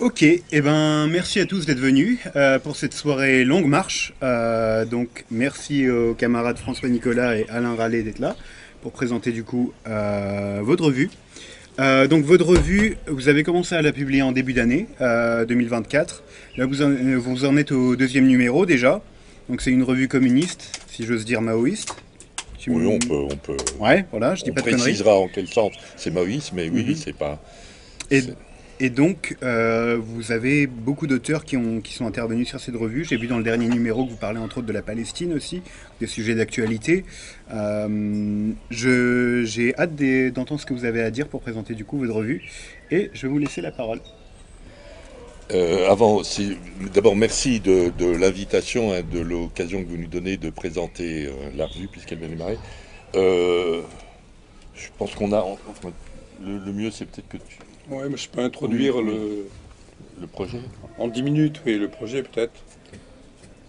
Ok, eh ben merci à tous d'être venus pour cette soirée longue marche. Donc merci aux camarades François Nicolas et Alain Rallet d'être là pour présenter du coup votre revue. Donc votre revue, vous avez commencé à la publier en début d'année 2024. Là vous en êtes au deuxième numéro déjà. Donc c'est une revue communiste, si j'ose dire maoïste. Oui, Ouais, voilà, je dis on pas de conneries. précisera en quel sens c'est Maurice, mais oui, Mhm. c'est pas. Et, c'est- et donc, vous avez beaucoup d'auteurs qui sont intervenus sur cette revue. J'ai vu dans le dernier numéro que vous parlez entre autres de la Palestine aussi, des sujets d'actualité. J'ai hâte d'entendre ce que vous avez à dire pour présenter du coup votre revue. Et je vais vous laisser la parole. D'abord, merci de l'invitation, hein, de l'occasion que vous nous donnez de présenter la revue, puisqu'elle vient de démarrer. Euh, je pense enfin, le mieux, c'est peut-être que tu. Ouais, mais je peux Oui, introduire oui, le projet. en 10 minutes, oui, le projet peut-être.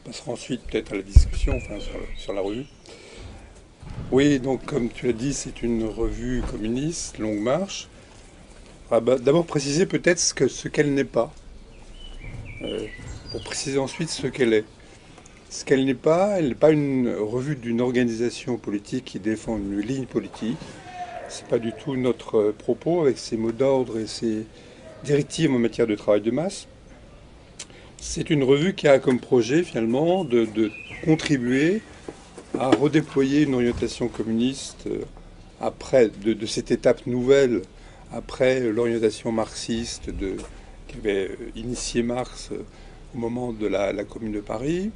On passera ensuite peut-être à la discussion, enfin sur la revue. Oui, donc comme tu l'as dit, c'est une revue communiste, Longue Marche. Ah bah, d'abord préciser peut-être ce qu'elle n'est pas, euh, pour préciser ensuite ce qu'elle est. Ce qu'elle n'est pas, elle n'est pas une revue d'une organisation politique qui défend une ligne politique. C'est pas du tout notre propos avec ses mots d'ordre et ses directives en matière de travail de masse. C'est une revue qui a comme projet finalement de contribuer à redéployer une orientation communiste après de cette étape nouvelle, après l'orientation marxiste qui avait initié Marx au moment de la Commune de Paris,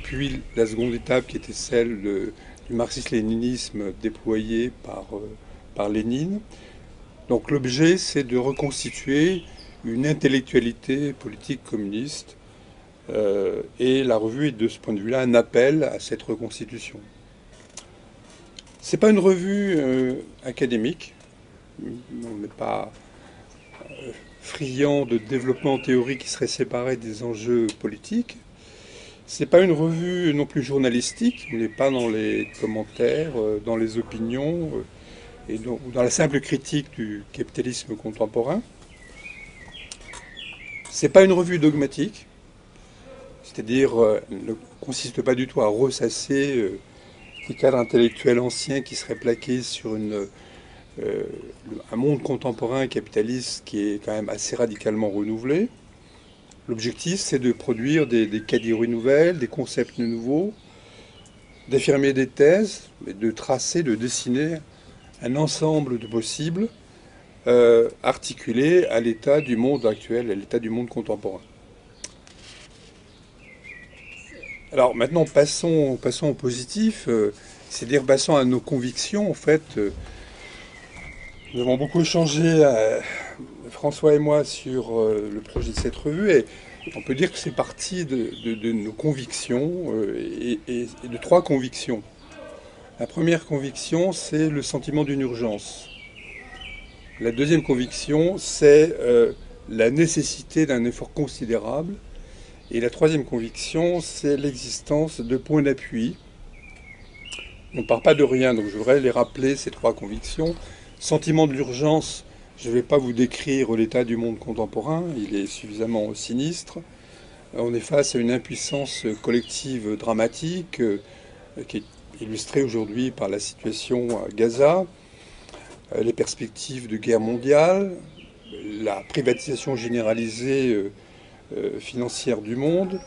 puis la seconde étape qui était celle du marxisme-léninisme déployé par Lénine. Donc l'objet, c'est de reconstituer une intellectualité politique communiste. Et la revue est de ce point de vue-là un appel à cette reconstitution. C'est pas une revue académique. On n'est pas friand de développement théorique qui serait séparé des enjeux politiques. C'est pas une revue non plus journalistique. On n'est pas dans les commentaires, dans les opinions ou dans la simple critique du capitalisme contemporain. C'est pas une revue dogmatique. C'est-à-dire, ne consiste pas du tout à ressasser des cadres intellectuels anciens qui seraient plaqués sur euh, un monde contemporain capitaliste qui est quand même assez radicalement renouvelé. L'objectif, c'est de produire des catégories nouvelles, des concepts nouveaux, d'affirmer des thèses, de tracer, de dessiner un ensemble de possibles articulés à l'état du monde actuel, à l'état du monde contemporain. Alors maintenant, passons au positif, c'est-à-dire passons à nos convictions. En fait, nous avons beaucoup échangé, François et moi, sur le projet de cette revue, et on peut dire que c'est parti de nos convictions, et de trois convictions. La première conviction, c'est le sentiment d'une urgence. La deuxième conviction, c'est la nécessité d'un effort considérable. Et la troisième conviction, c'est l'existence de points d'appui. On ne part pas de rien, donc je voudrais les rappeler, ces trois convictions. Sentiment de l'urgence, je ne vais pas vous décrire l'état du monde contemporain, il est suffisamment sinistre. On est face à une impuissance collective dramatique qui est illustrée aujourd'hui par la situation à Gaza, les perspectives de guerre mondiale, la privatisation généralisée financière du monde.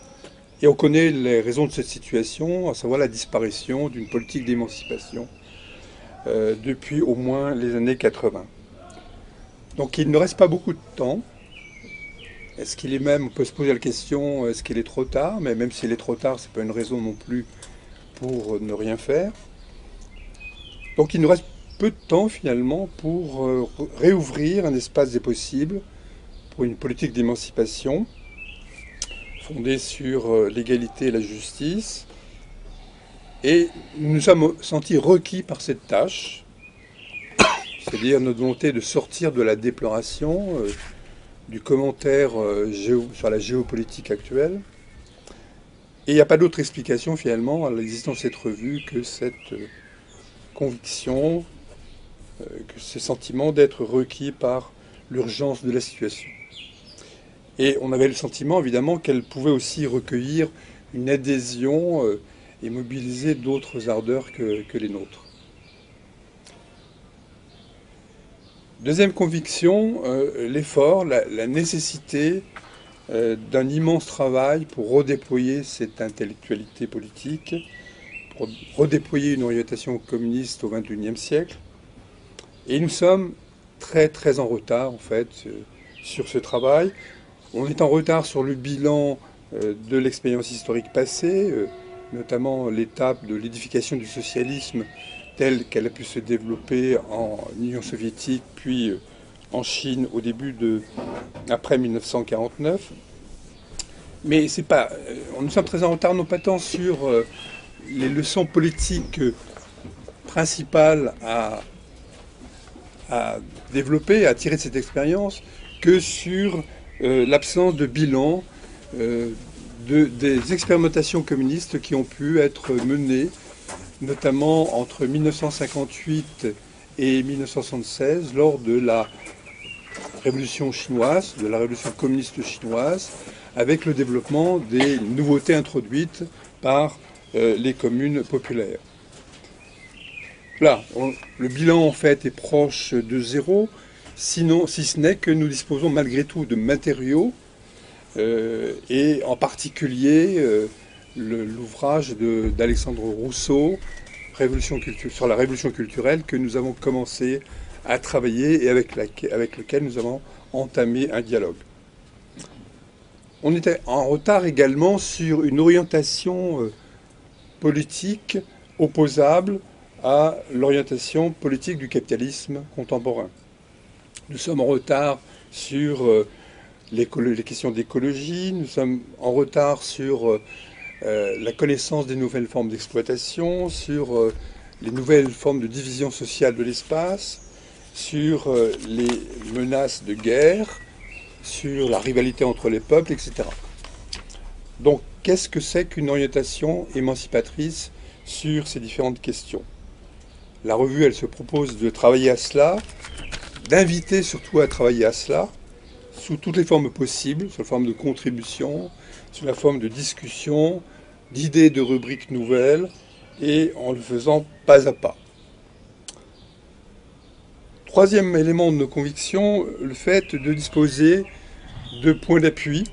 Et on connaît les raisons de cette situation, à savoir la disparition d'une politique d'émancipation depuis au moins les années 80. Donc il ne reste pas beaucoup de temps. Est-ce qu'il est même, on peut se poser la question, est-ce qu'il est trop tard? Mais même s'il est trop tard, c'est pas une raison non plus pour ne rien faire. Donc il nous reste peu de temps finalement pour réouvrir un espace des possibles pour une politique d'émancipation fondée sur l'égalité et la justice. Et nous nous sommes sentis requis par cette tâche, c'est-à-dire notre volonté de sortir de la déploration, du commentaire sur la géopolitique actuelle. Et il n'y a pas d'autre explication finalement à l'existence de cette revue que cette conviction, que ce sentiment d'être requis par l'urgence de la situation. Et on avait le sentiment, évidemment, qu'elle pouvait aussi recueillir une adhésion et mobiliser d'autres ardeurs que les nôtres. Deuxième conviction, l'effort, la nécessité d'un immense travail pour redéployer cette intellectualité politique, pour redéployer une orientation communiste au XXIe siècle. Et nous sommes très très en retard, en fait, sur ce travail. On est en retard sur le bilan de l'expérience historique passée, notamment l'étape de l'édification du socialisme telle qu'elle a pu se développer en Union soviétique, puis en Chine au début après 1949. Mais c'est pas, nous sommes très en retard, non pas tant sur les leçons politiques principales à développer, à tirer de cette expérience, que sur l'absence de bilan des expérimentations communistes qui ont pu être menées, notamment entre 1958 et 1976, lors de la révolution chinoise, de la révolution communiste chinoise, avec le développement des nouveautés introduites par les communes populaires. Là, le bilan en fait est proche de zéro, si ce n'est que nous disposons malgré tout de matériaux, et en particulier l'ouvrage d'Alexandre Rousseau, sur la révolution culturelle, que nous avons commencé à travailler et avec lequel nous avons entamé un dialogue. On était en retard également sur une orientation politique opposable à l'orientation politique du capitalisme contemporain. Nous sommes en retard sur les questions d'écologie, nous sommes en retard sur la connaissance des nouvelles formes d'exploitation, sur les nouvelles formes de division sociale de l'espace, sur les menaces de guerre, sur la rivalité entre les peuples, etc. Donc, qu'est-ce que c'est qu'une orientation émancipatrice sur ces différentes questions? La revue, elle se propose de travailler à cela, d'inviter surtout à travailler à cela, sous toutes les formes possibles, sous la forme de contribution, sous la forme de discussion, d'idées de rubriques nouvelles, et en le faisant pas à pas. Troisième élément de nos convictions, le fait de disposer de points d'appui.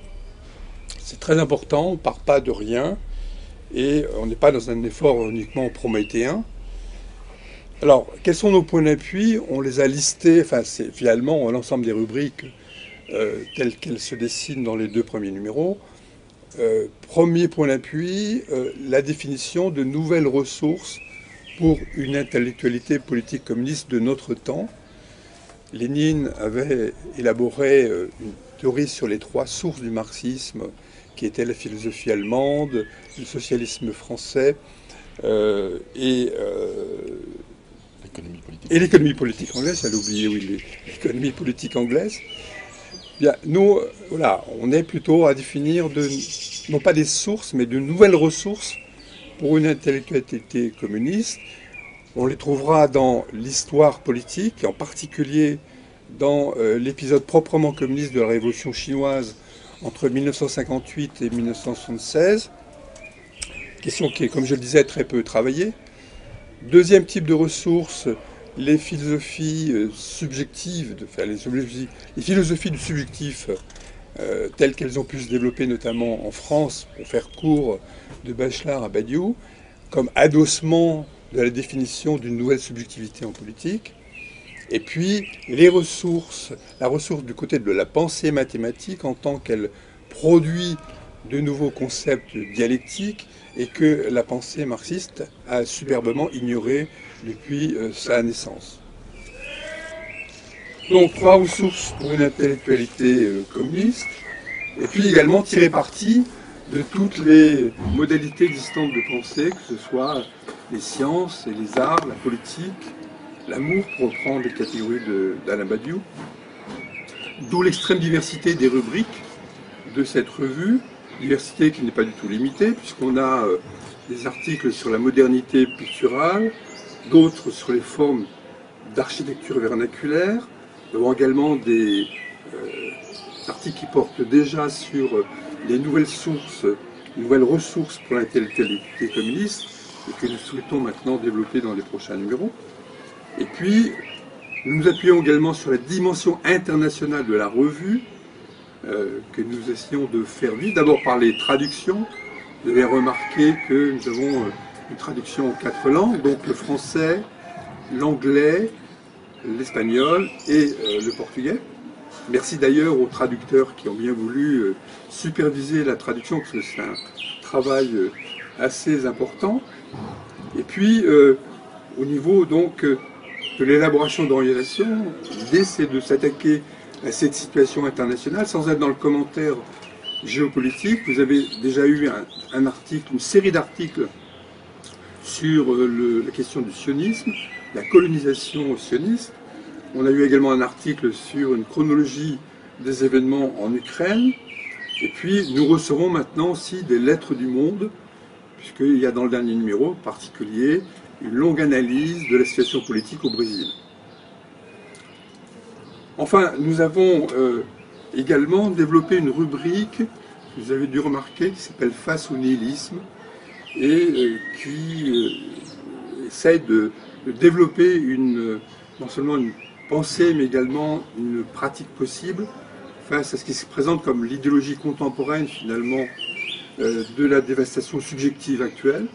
C'est très important, on ne part pas de rien, et on n'est pas dans un effort uniquement prométhéen. Alors, quels sont nos points d'appui? On les a listés, enfin c'est finalement l'ensemble des rubriques telles qu'elles se dessinent dans les deux premiers numéros. Premier point d'appui, la définition de nouvelles ressources pour une intellectualité politique communiste de notre temps. Lénine avait élaboré une théorie sur les trois sources du marxisme, qui étaient la philosophie allemande, le socialisme français et l'économie politique anglaise. J'allais oublier, oui, l'économie politique anglaise. Bien, nous, voilà, on est plutôt à définir non pas des sources, mais de nouvelles ressources pour une intellectualité communiste. On les trouvera dans l'histoire politique, en particulier dans l'épisode proprement communiste de la Révolution chinoise entre 1958 et 1976. Question qui est, comme je le disais, très peu travaillée. Deuxième type de ressources, les philosophies subjectives, les philosophies du subjectif telles qu'elles ont pu se développer notamment en France, pour faire court, de Bachelard à Badiou, comme adossement de la définition d'une nouvelle subjectivité en politique. Et puis la ressource du côté de la pensée mathématique en tant qu'elle produit de nouveaux concepts dialectiques et que la pensée marxiste a superbement ignoré depuis sa naissance. Donc 3 ressources pour une intellectualité communiste, et puis également tirer parti de toutes les modalités existantes de pensée, que ce soit les sciences et les arts, la politique, l'amour, pour reprendre les catégories d'Alain Badiou, d'où l'extrême diversité des rubriques de cette revue, diversité qui n'est pas du tout limitée, puisqu'on a des articles sur la modernité picturale, d'autres sur les formes d'architecture vernaculaire, nous avons également des article qui porte déjà sur les nouvelles ressources pour l'intellectualité communiste, et que nous souhaitons maintenant développer dans les prochains numéros. Et puis, nous nous appuyons également sur la dimension internationale de la revue, que nous essayons de faire vivre, d'abord par les traductions. Vous avez remarqué que nous avons une traduction en 4 langues, donc le français, l'anglais, l'espagnol et le portugais. Merci d'ailleurs aux traducteurs qui ont bien voulu superviser la traduction, parce que c'est un travail assez important. Et puis, au niveau donc de l'élaboration d'orientation, l'idée c'est de s'attaquer à cette situation internationale sans être dans le commentaire géopolitique. Vous avez déjà eu un article, une série d'articles sur la question du sionisme, la colonisation sioniste. On a eu également un article sur une chronologie des événements en Ukraine. Et puis nous recevrons maintenant aussi des lettres du monde, puisqu'il y a dans le dernier numéro en particulier une longue analyse de la situation politique au Brésil. Enfin, nous avons également développé une rubrique, vous avez dû remarquer, qui s'appelle Face au nihilisme, et qui essaye de développer non seulement une pensée, mais également une pratique possible face à ce qui se présente comme l'idéologie contemporaine, finalement, de la dévastation subjective actuelle,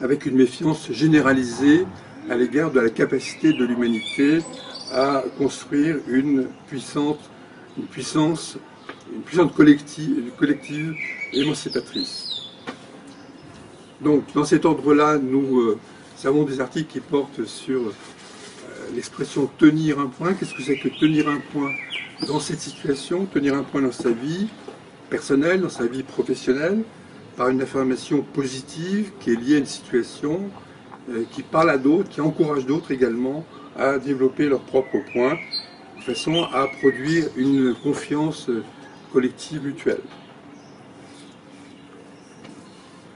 avec une méfiance généralisée à l'égard de la capacité de l'humanité à construire une puissante collective émancipatrice. Donc, dans cet ordre-là, nous avons des articles qui portent sur l'expression « tenir un point ». Qu'est-ce que c'est que tenir un point dans cette situation? Tenir un point dans sa vie personnelle, dans sa vie professionnelle, par une affirmation positive qui est liée à une situation, qui parle à d'autres, qui encourage d'autres également à développer leurs propres points, de façon à produire une confiance collective mutuelle.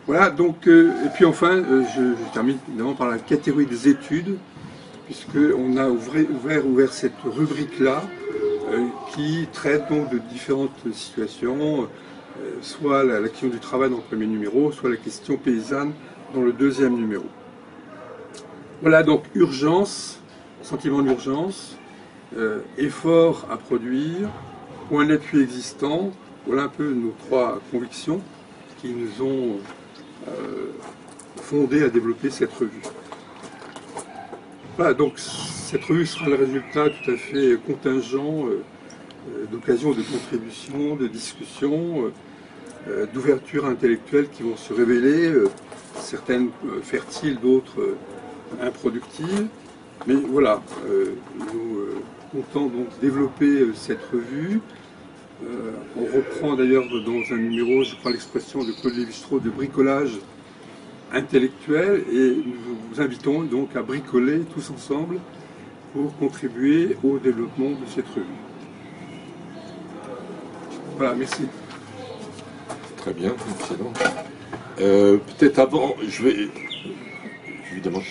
Voilà, donc, et puis enfin, je termine évidemment par la catégorie des études, puisqu'on a ouvert cette rubrique-là, qui traite donc de différentes situations, soit la question du travail dans le premier numéro, soit la question paysanne dans le deuxième numéro. Voilà, donc urgence, sentiment d'urgence, effort à produire, point d'appui existant. Voilà un peu nos 3 convictions qui nous ont fondé à développer cette revue. Voilà, donc cette revue sera le résultat tout à fait contingent d'occasions de contributions, de discussions, d'ouvertures intellectuelles qui vont se révéler, certaines fertiles, d'autres improductives. Mais voilà, nous comptons donc développer cette revue. On reprend d'ailleurs dans un numéro, je crois, l'expression de Claude Lévi-Strauss de bricolage intellectuel, et nous vous invitons donc à bricoler tous ensemble pour contribuer au développement de cette revue. Voilà, merci. Très bien, excellent. Peut-être avant, évidemment,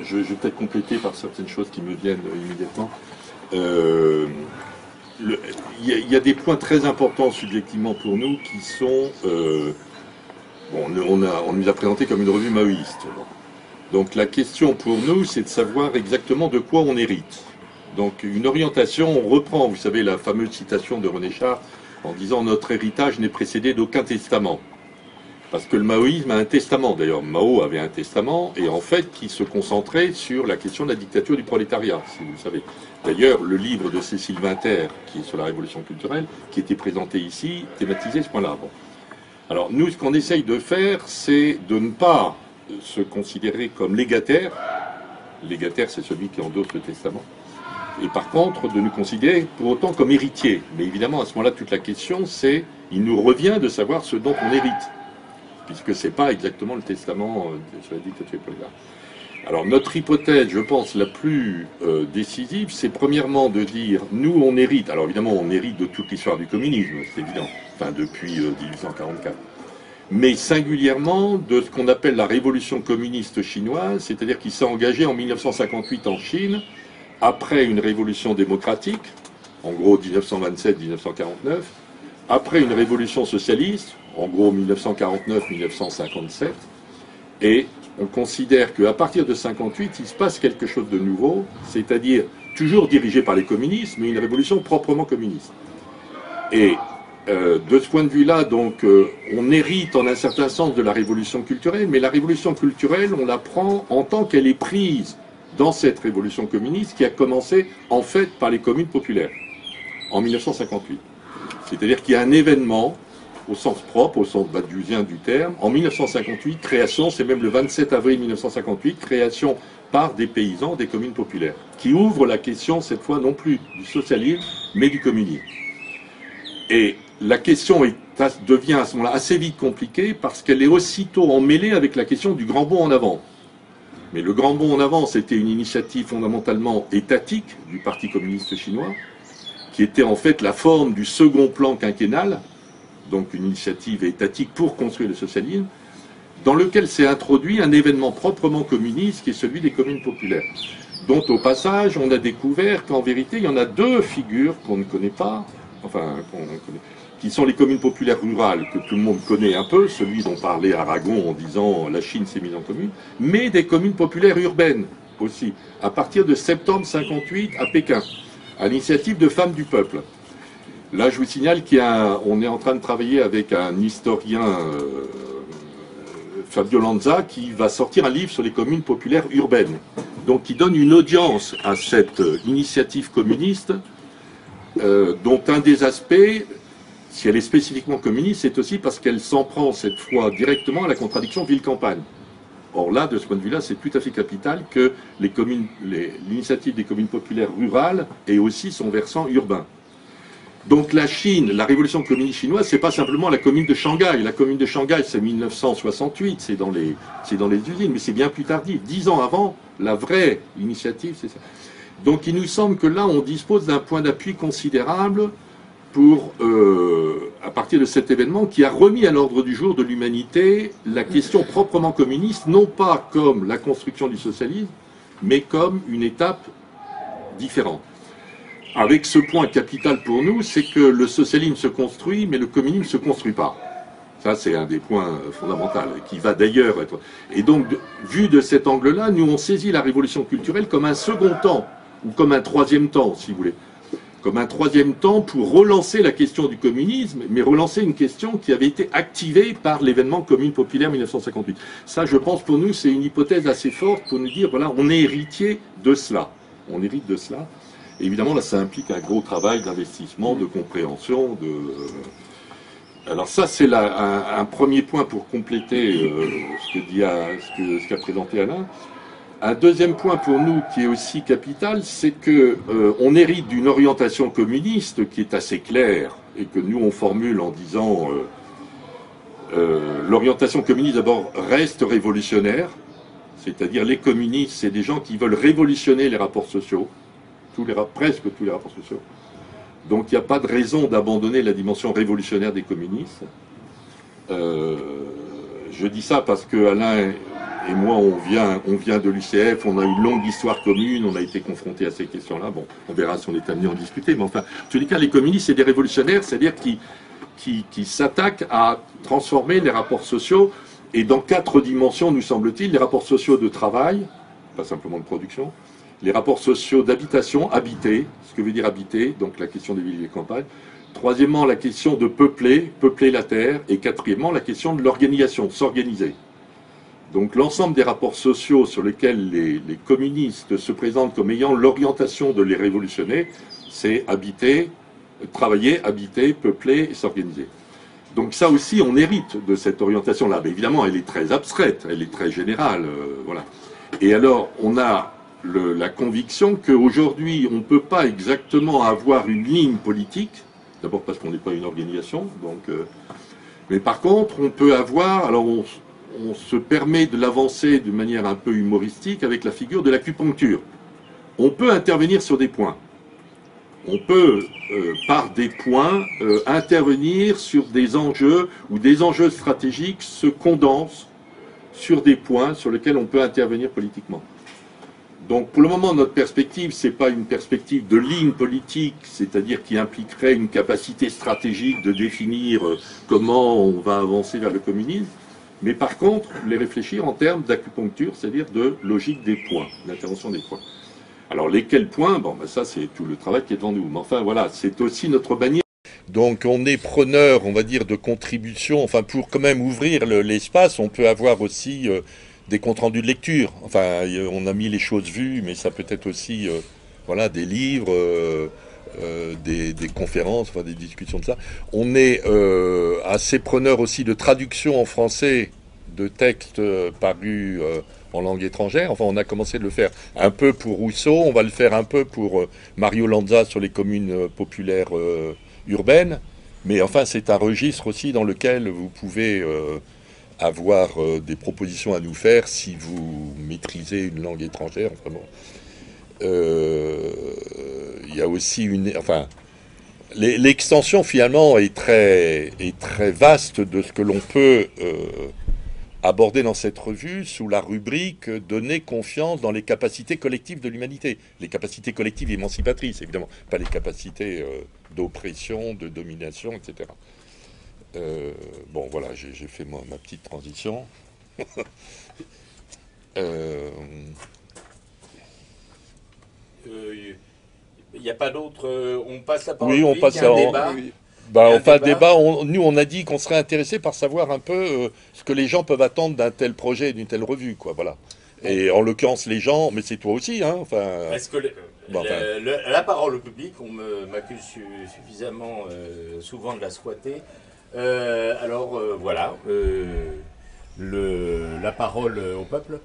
je vais peut-être compléter par certaines choses qui me viennent immédiatement. Il y a des points très importants subjectivement pour nous qui sont... on nous a présenté comme une revue maoïste. Donc la question pour nous, c'est de savoir exactement de quoi on hérite. Donc une orientation, on reprend, vous savez, la fameuse citation de René Char en disant « Notre héritage n'est précédé d'aucun testament ». Parce que le maoïsme a un testament. D'ailleurs, Mao avait un testament, et en fait, qui se concentrait sur la question de la dictature du prolétariat, si vous le savez. D'ailleurs, le livre de Cécile Winter, qui est sur la révolution culturelle, qui était présenté ici, thématisait ce point-là. Bon. Alors, nous, ce qu'on essaye de faire, c'est de ne pas se considérer comme légataire. Légataire, c'est celui qui endosse le testament. Et par contre, de nous considérer pour autant comme héritier. Mais évidemment, à ce moment-là, toute la question, c'est, il nous revient de savoir ce dont on hérite. Puisque ce n'est pas exactement le testament sur la dictature prolétaire. Alors notre hypothèse, je pense, la plus décisive, c'est premièrement de dire, nous on hérite, alors évidemment on hérite de toute l'histoire du communisme, c'est évident, enfin depuis 1844, mais singulièrement de ce qu'on appelle la révolution communiste chinoise, c'est-à-dire qui s'est engagée en 1958 en Chine, après une révolution démocratique, en gros 1927-1949, après une révolution socialiste, en gros 1949-1957, et on considère qu'à partir de 1958, il se passe quelque chose de nouveau, c'est-à-dire toujours dirigé par les communistes, mais une révolution proprement communiste. Et de ce point de vue-là, donc, on hérite en un certain sens de la révolution culturelle, mais la révolution culturelle, on la prend en tant qu'elle est prise dans cette révolution communiste qui a commencé en fait par les communes populaires en 1958. C'est-à-dire qu'il y a un événement au sens propre, au sens badusien du terme, en 1958, création, c'est même le 27 avril 1958, création par des paysans des communes populaires, qui ouvre la question cette fois non plus du socialisme, mais du communisme. Et la question devient à ce moment-là assez vite compliquée parce qu'elle est aussitôt emmêlée avec la question du grand bond en avant. Mais le grand bond en avant, c'était une initiative fondamentalement étatique du Parti communiste chinois, qui était en fait la forme du second plan quinquennal, donc une initiative étatique pour construire le socialisme, dans lequel s'est introduit un événement proprement communiste qui est celui des communes populaires, dont au passage on a découvert qu'en vérité il y en a deux figures qu'on ne connaît pas, enfin qui sont les communes populaires rurales que tout le monde connaît un peu, celui dont parlait Aragon en disant la Chine s'est mise en commune, mais des communes populaires urbaines aussi, à partir de septembre 58 à Pékin, à l'initiative de Femmes du Peuple. Là, je vous signale qu'on est en train de travailler avec un historien, Fabio Lanza, qui va sortir un livre sur les communes populaires urbaines. Donc, qui donne une audience à cette initiative communiste, dont un des aspects, si elle est spécifiquement communiste, c'est aussi parce qu'elle s'en prend cette fois directement à la contradiction ville-campagne. Or là, de ce point de vue-là, c'est tout à fait capital que l'initiative des communes populaires rurales ait aussi son versant urbain. Donc la Chine, la révolution communiste chinoise, c'est pas simplement la commune de Shanghai. La commune de Shanghai, c'est 1968, c'est dans les usines, mais c'est bien plus tardif. 10 ans avant, la vraie initiative, c'est ça. Donc il nous semble que là, on dispose d'un point d'appui considérable pour, à partir de cet événement qui a remis à l'ordre du jour de l'humanité la question proprement communiste, non pas comme la construction du socialisme, mais comme une étape différente. Avec ce point capital pour nous, c'est que le socialisme se construit, mais le communisme ne se construit pas. Ça, c'est un des points fondamentaux, qui va d'ailleurs être... Et donc, vu de cet angle-là, nous, on saisit la révolution culturelle comme un second temps, ou comme un troisième temps, si vous voulez. Comme un troisième temps pour relancer la question du communisme, mais relancer une question qui avait été activée par l'événement Commune populaire 1958. Ça, je pense, pour nous, c'est une hypothèse assez forte pour nous dire, voilà, on est héritier de cela. On hérite de cela. Et évidemment, là, ça implique un gros travail d'investissement, de compréhension, Alors ça, c'est un premier point pour compléter ce qu'a présenté Alain. Un deuxième point pour nous qui est aussi capital, c'est que on hérite d'une orientation communiste qui est assez claire et que nous on formule en disant l'orientation communiste d'abord reste révolutionnaire, c'est-à-dire les communistes, c'est des gens qui veulent révolutionner les rapports sociaux, presque tous les rapports sociaux. Donc il n'y a pas de raison d'abandonner la dimension révolutionnaire des communistes. Je dis ça parce que Alain et moi, on vient de l'UCF, on a une longue histoire commune, on a été confrontés à ces questions-là. Bon, on verra si on est amené à en discuter, mais enfin, en tous les cas, les communistes, c'est des révolutionnaires, c'est-à-dire qui s'attaquent à transformer les rapports sociaux, et dans 4 dimensions, nous semble-t-il, les rapports sociaux de travail, pas simplement de production, les rapports sociaux d'habitation, habiter, ce que veut dire habiter, donc la question des villes et des campagnes. Troisièmement, la question de peupler la terre. Et quatrièmement, la question de l'organisation, s'organiser. Donc l'ensemble des rapports sociaux sur lesquels les communistes se présentent comme ayant l'orientation de les révolutionner, c'est habiter, travailler, habiter, peupler et s'organiser. Donc ça aussi, on hérite de cette orientation-là. Mais évidemment, elle est très abstraite, elle est très générale. Voilà. Et alors, on a la conviction qu'aujourd'hui, on ne peut pas exactement avoir une ligne politique, d'abord parce qu'on n'est pas une organisation, mais par contre, on peut avoir... Alors on se permet de l'avancer de manière un peu humoristique avec la figure de l'acupuncture. On peut intervenir sur des points. On peut, par des points, intervenir sur des enjeux où des enjeux stratégiques se condensent sur des points sur lesquels on peut intervenir politiquement. Donc pour le moment, notre perspective, c'est pas une perspective de ligne politique, c'est-à-dire qui impliquerait une capacité stratégique de définir comment on va avancer vers le communisme, mais par contre, les réfléchir en termes d'acupuncture, c'est-à-dire de logique des points, d'intervention des points. Alors lesquels points? Bon, ben ça c'est tout le travail qui est devant nous. Mais enfin voilà, c'est aussi notre bannière. Donc on est preneur, on va dire, de contributions. Enfin, pour quand même ouvrir l'espace, on peut avoir aussi des comptes rendus de lecture. Enfin, on a mis les choses vues, mais ça peut être aussi voilà, des livres, des conférences, enfin des discussions de ça. On est assez preneur aussi de traduction en français de textes parus en langue étrangère. Enfin, on a commencé de le faire un peu pour Rousseau, on va le faire un peu pour Mario Lanza sur les communes populaires urbaines. Mais enfin, c'est un registre aussi dans lequel vous pouvez avoir des propositions à nous faire si vous maîtrisez une langue étrangère. Enfin, bon. Il y a aussi une... Enfin, l'extension finalement est très vaste de ce que l'on peut aborder dans cette revue sous la rubrique « Donner confiance dans les capacités collectives de l'humanité ». Les capacités collectives émancipatrices, évidemment, pas les capacités d'oppression, de domination, etc. Bon, voilà, j'ai fait ma petite transition. Il n'y a pas d'autre. On passe la parole. Oui, on passe à débat. Bah, enfin, débat, nous, on a dit qu'on serait intéressé par savoir un peu ce que les gens peuvent attendre d'un tel projet et d'une telle revue, quoi, voilà. Et en l'occurrence, les gens, mais c'est toi aussi, hein, enfin... Est-ce que la parole au public, on m'accuse suffisamment souvent de la squatter. Alors, voilà, la parole au peuple.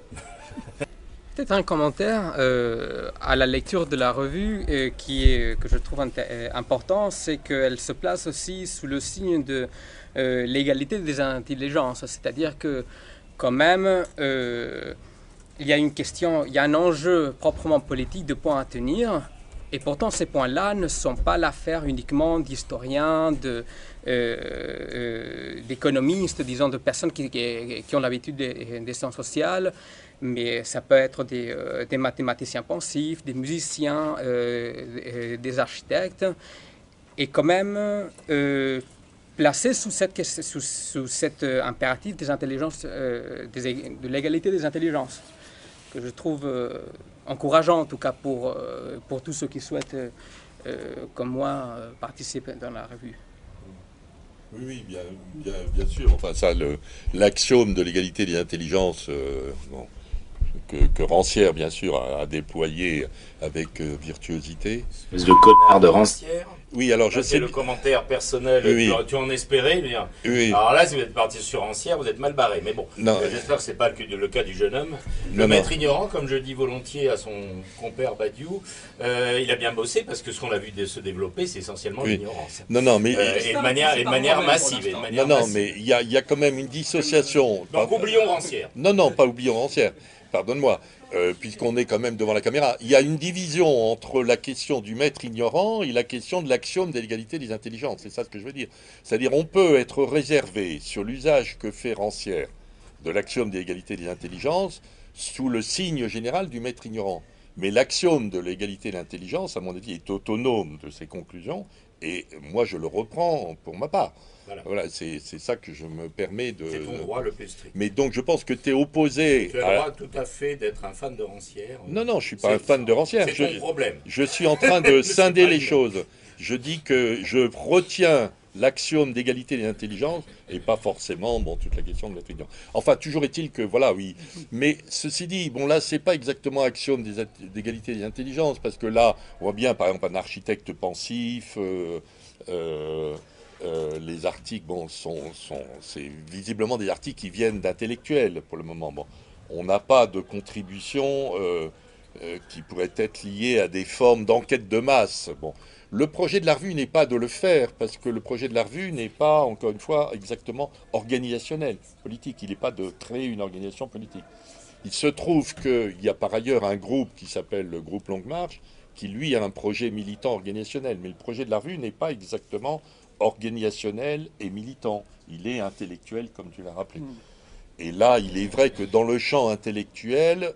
Peut-être un commentaire à la lecture de la revue que je trouve important, c'est qu'elle se place aussi sous le signe de l'égalité des intelligences. C'est-à-dire que quand même, il y a une question, il y a un enjeu proprement politique de points à tenir. Et pourtant, ces points-là ne sont pas l'affaire uniquement d'historiens, d'économistes, disons, de personnes qui ont l'habitude des sciences sociales, mais ça peut être des mathématiciens pensifs, des musiciens, des architectes, et quand même placés sous cet impératif des intelligences, de l'égalité des intelligences, que je trouve encourageant en tout cas pour tous ceux qui souhaitent, comme moi, participer dans la revue. Oui, bien sûr. Enfin, ça, l'axiome de l'égalité des intelligences, bon, que Rancière, bien sûr, a déployé avec virtuosité. Espèce de connard de Rancière. Oui, alors je sais. C'est le commentaire personnel. Oui. Tu en espérais, bien. Oui. Alors là, si vous êtes parti sur Rancière, vous êtes mal barré. Mais bon, j'espère que c'est pas le cas du jeune homme. Le maître ignorant, comme je dis volontiers à son compère Badiou, il a bien bossé parce que ce qu'on a vu se développer, c'est essentiellement l'ignorance. Non, mais et de manière massive. Mais il y a quand même une dissociation. Donc oublions Rancière. Non, pas oublions Rancière. Pardonne-moi. Puisqu'on est quand même devant la caméra, il y a une division entre la question du maître ignorant et la question de l'axiome de l'égalité des intelligences. C'est ça ce que je veux dire. C'est-à-dire on peut être réservé sur l'usage que fait Rancière de l'axiome de l'égalité des intelligences sous le signe général du maître ignorant. Mais l'axiome de l'égalité de l'intelligence, à mon avis, est autonome de ses conclusions, et moi je le reprends pour ma part. Voilà, c'est ça que je me permets de... C'est ton droit le plus strict. Mais donc je pense que tu es opposé... Tu as le droit tout à fait d'être un fan de Rancière. Non, je ne suis pas un fan de Rancière. C'est ton problème. Je suis en train de scinder les choses. Je dis que je retiens l'axiome d'égalité des intelligences et pas forcément toute la question de l'intelligence. Enfin, toujours est-il que, voilà, oui. Mais ceci dit, bon là, c'est pas exactement axiome d'égalité des intelligences, parce que là, on voit bien, par exemple, un architecte pensif... les articles, c'est visiblement des articles qui viennent d'intellectuels pour le moment. Bon, on n'a pas de contribution qui pourrait être liée à des formes d'enquête de masse. Bon, le projet de la revue n'est pas de le faire, parce que le projet de la revue n'est pas, encore une fois, exactement organisationnel, politique. Il n'est pas de créer une organisation politique. Il se trouve qu'il y a par ailleurs un groupe qui s'appelle le groupe Longue Marche, qui lui a un projet militant organisationnel. Mais le projet de la revue n'est pas exactement organisationnel et militant. Il est intellectuel, comme tu l'as rappelé. Et là, il est vrai que dans le champ intellectuel,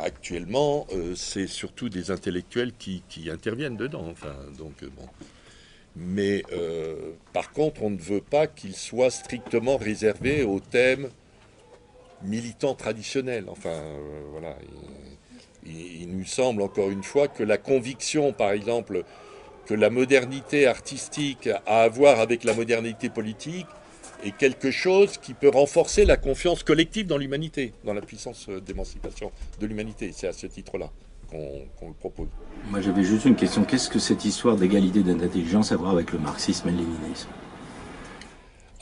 actuellement, c'est surtout des intellectuels qui interviennent dedans. Enfin, donc, bon. Mais par contre, on ne veut pas qu'il soit strictement réservé aux thèmes militants traditionnels. Enfin, voilà. Il nous semble, encore une fois, que la conviction, par exemple, que la modernité artistique a à voir avec la modernité politique est quelque chose qui peut renforcer la confiance collective dans l'humanité, dans la puissance d'émancipation de l'humanité. C'est à ce titre-là qu'on le propose. Moi, j'avais juste une question. Qu'est-ce que cette histoire d'égalité d'intelligence a à voir avec le marxisme et le léninisme?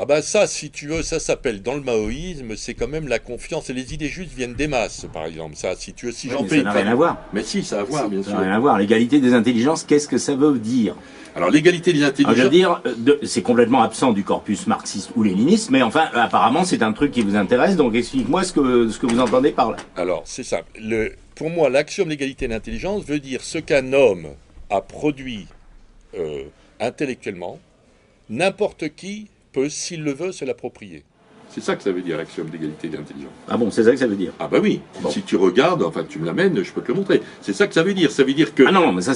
Ah ben ça, si tu veux, ça s'appelle dans le maoïsme, c'est quand même la confiance. Et les idées justes viennent des masses, par exemple. Ça, si tu veux, si j'en fais... Ça n'a rien à voir. Mais si, ça a à voir, bien sûr. Ça n'a rien à voir. L'égalité des intelligences, qu'est-ce que ça veut dire? Alors, l'égalité des intelligences... Je veux dire, c'est complètement absent du corpus marxiste ou léniniste, mais enfin, apparemment, c'est un truc qui vous intéresse, donc explique-moi ce que vous entendez par là. Alors, c'est ça. Pour moi, l'axiome de l'égalité de l'intelligence veut dire ce qu'un homme a produit intellectuellement, n'importe qui peut, s'il le veut, se l'approprier. C'est ça que ça veut dire, l'axiome d'égalité de l'intelligence. Ah bon, c'est ça que ça veut dire? Ah bah oui, bon. Si tu regardes, enfin tu me l'amènes, je peux te le montrer. C'est ça que ça veut dire que... Ah non, mais ça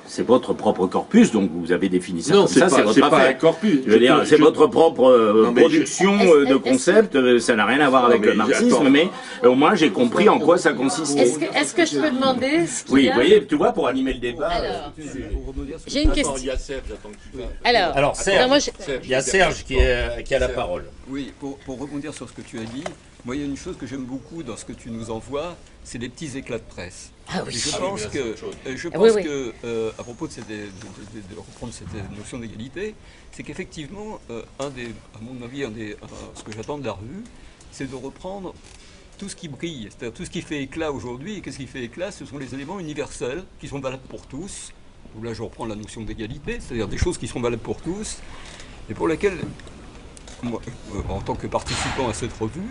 c'est votre propre corpus, donc vous avez défini ça non, comme ça, c'est votre affaire. Pas un corpus. Je veux dire, c'est votre propre production de concepts, ça n'a rien à voir avec le marxisme, mais au moins j'ai compris en quoi ça consiste. Est-ce que je peux demander ce qu'il Oui, y a... vous voyez, tu vois, pour animer le débat... J'ai une question. Il y a Serge, j'attends qu'il parle. Alors Serge, il y a Serge qui a la parole. Oui, pour rebondir sur ce que tu as dit, moi il y a une chose que j'aime beaucoup dans ce que tu nous envoies, c'est les petits éclats de presse. Ah oui. Et je pense oui. que à propos de reprendre cette notion d'égalité, c'est qu'effectivement, à mon avis, ce que j'attends de la revue, c'est de reprendre tout ce qui brille, c'est-à-dire tout ce qui fait éclat aujourd'hui. Et qu'est-ce qui fait éclat? Ce sont les éléments universels qui sont valables pour tous. Là, je reprends la notion d'égalité, c'est-à-dire des choses qui sont valables pour tous, et pour lesquelles, moi, en tant que participant à cette revue,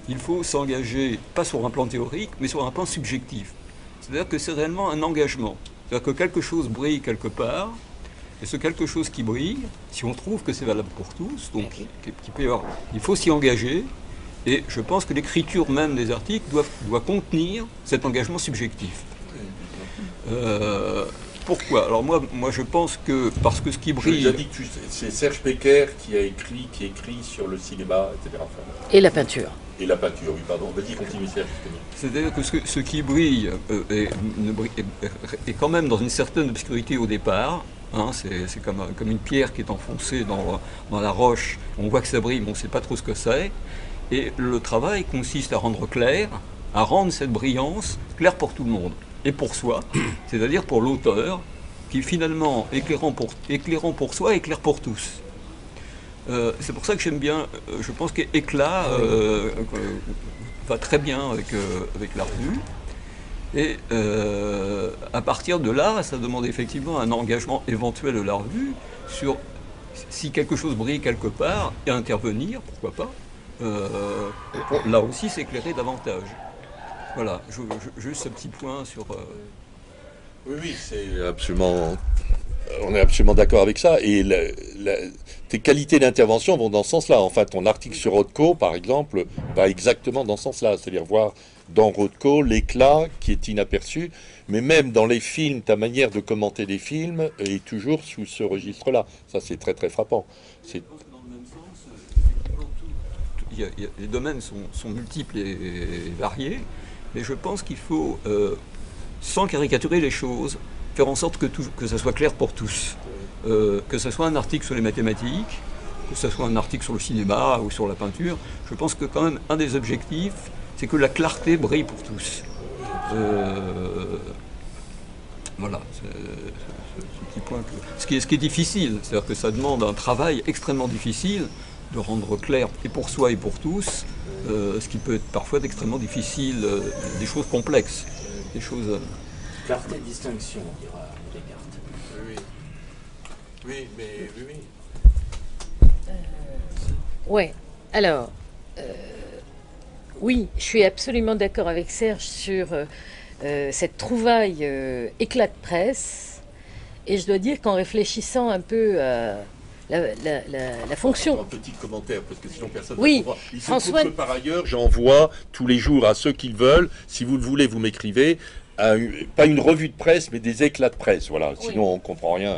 il faut s'engager, pas sur un plan théorique, mais sur un plan subjectif. C'est-à-dire que c'est réellement un engagement. C'est-à-dire que quelque chose brille quelque part, et ce quelque chose qui brille, si on trouve que c'est valable pour tous, donc il faut s'y engager, et je pense que l'écriture même des articles doit contenir cet engagement subjectif. Pourquoi? Alors moi je pense que parce que ce qui brille... Je vous ai dit que c'est Serge Pecker qui écrit sur le cinéma, etc. Et la peinture. Et la peinture, oui, pardon. Vas-y, continue Serge. C'est-à-dire que ce qui brille est quand même dans une certaine obscurité au départ. Hein, c'est comme une pierre qui est enfoncée dans la roche. On voit que ça brille, mais on ne sait pas trop ce que c'est. Et le travail consiste à rendre clair, à rendre cette brillance claire pour tout le monde. Et pour soi, c'est-à-dire pour l'auteur, qui finalement, éclairant pour soi, éclaire pour tous. C'est pour ça que j'aime bien, je pense qu'éclat va très bien avec la revue. Et à partir de là, ça demande effectivement un engagement éventuel de la revue sur si quelque chose brille quelque part, et intervenir, pourquoi pas, pour là aussi s'éclairer davantage. Voilà, juste ce petit point sur... Oui, c'est absolument... On est absolument d'accord avec ça. Et tes qualités d'intervention vont dans ce sens-là. Enfin, ton article sur Rothko, par exemple, va exactement dans ce sens-là. C'est-à-dire voir dans Rothko l'éclat qui est inaperçu. Mais même dans les films, ta manière de commenter les films est toujours sous ce registre-là. Ça, c'est très, très frappant. C'est... Les domaines sont multiples et variés. Mais je pense qu'il faut, sans caricaturer les choses, faire en sorte que ça soit clair pour tous. Que ce soit un article sur les mathématiques, que ce soit un article sur le cinéma ou sur la peinture, je pense que quand même un des objectifs, c'est que la clarté brille pour tous. Voilà, ce petit point. Ce qui est difficile, c'est-à-dire que ça demande un travail extrêmement difficile de rendre clair et pour soi et pour tous, ce qui peut être parfois extrêmement difficile, des choses complexes, des choses... Clarté, distinction, on dira Descartes. Oui. Ouais, alors, oui, je suis absolument d'accord avec Serge sur cette trouvaille éclat de presse, et je dois dire qu'en réfléchissant un peu à la fonction. Un petit commentaire, parce que sinon personne oui, ne comprend. Il se François... trouve que par ailleurs, j'envoie tous les jours à ceux qui le veulent, si vous le voulez, vous m'écrivez, pas une revue de presse, mais des éclats de presse, voilà, sinon on ne comprend rien.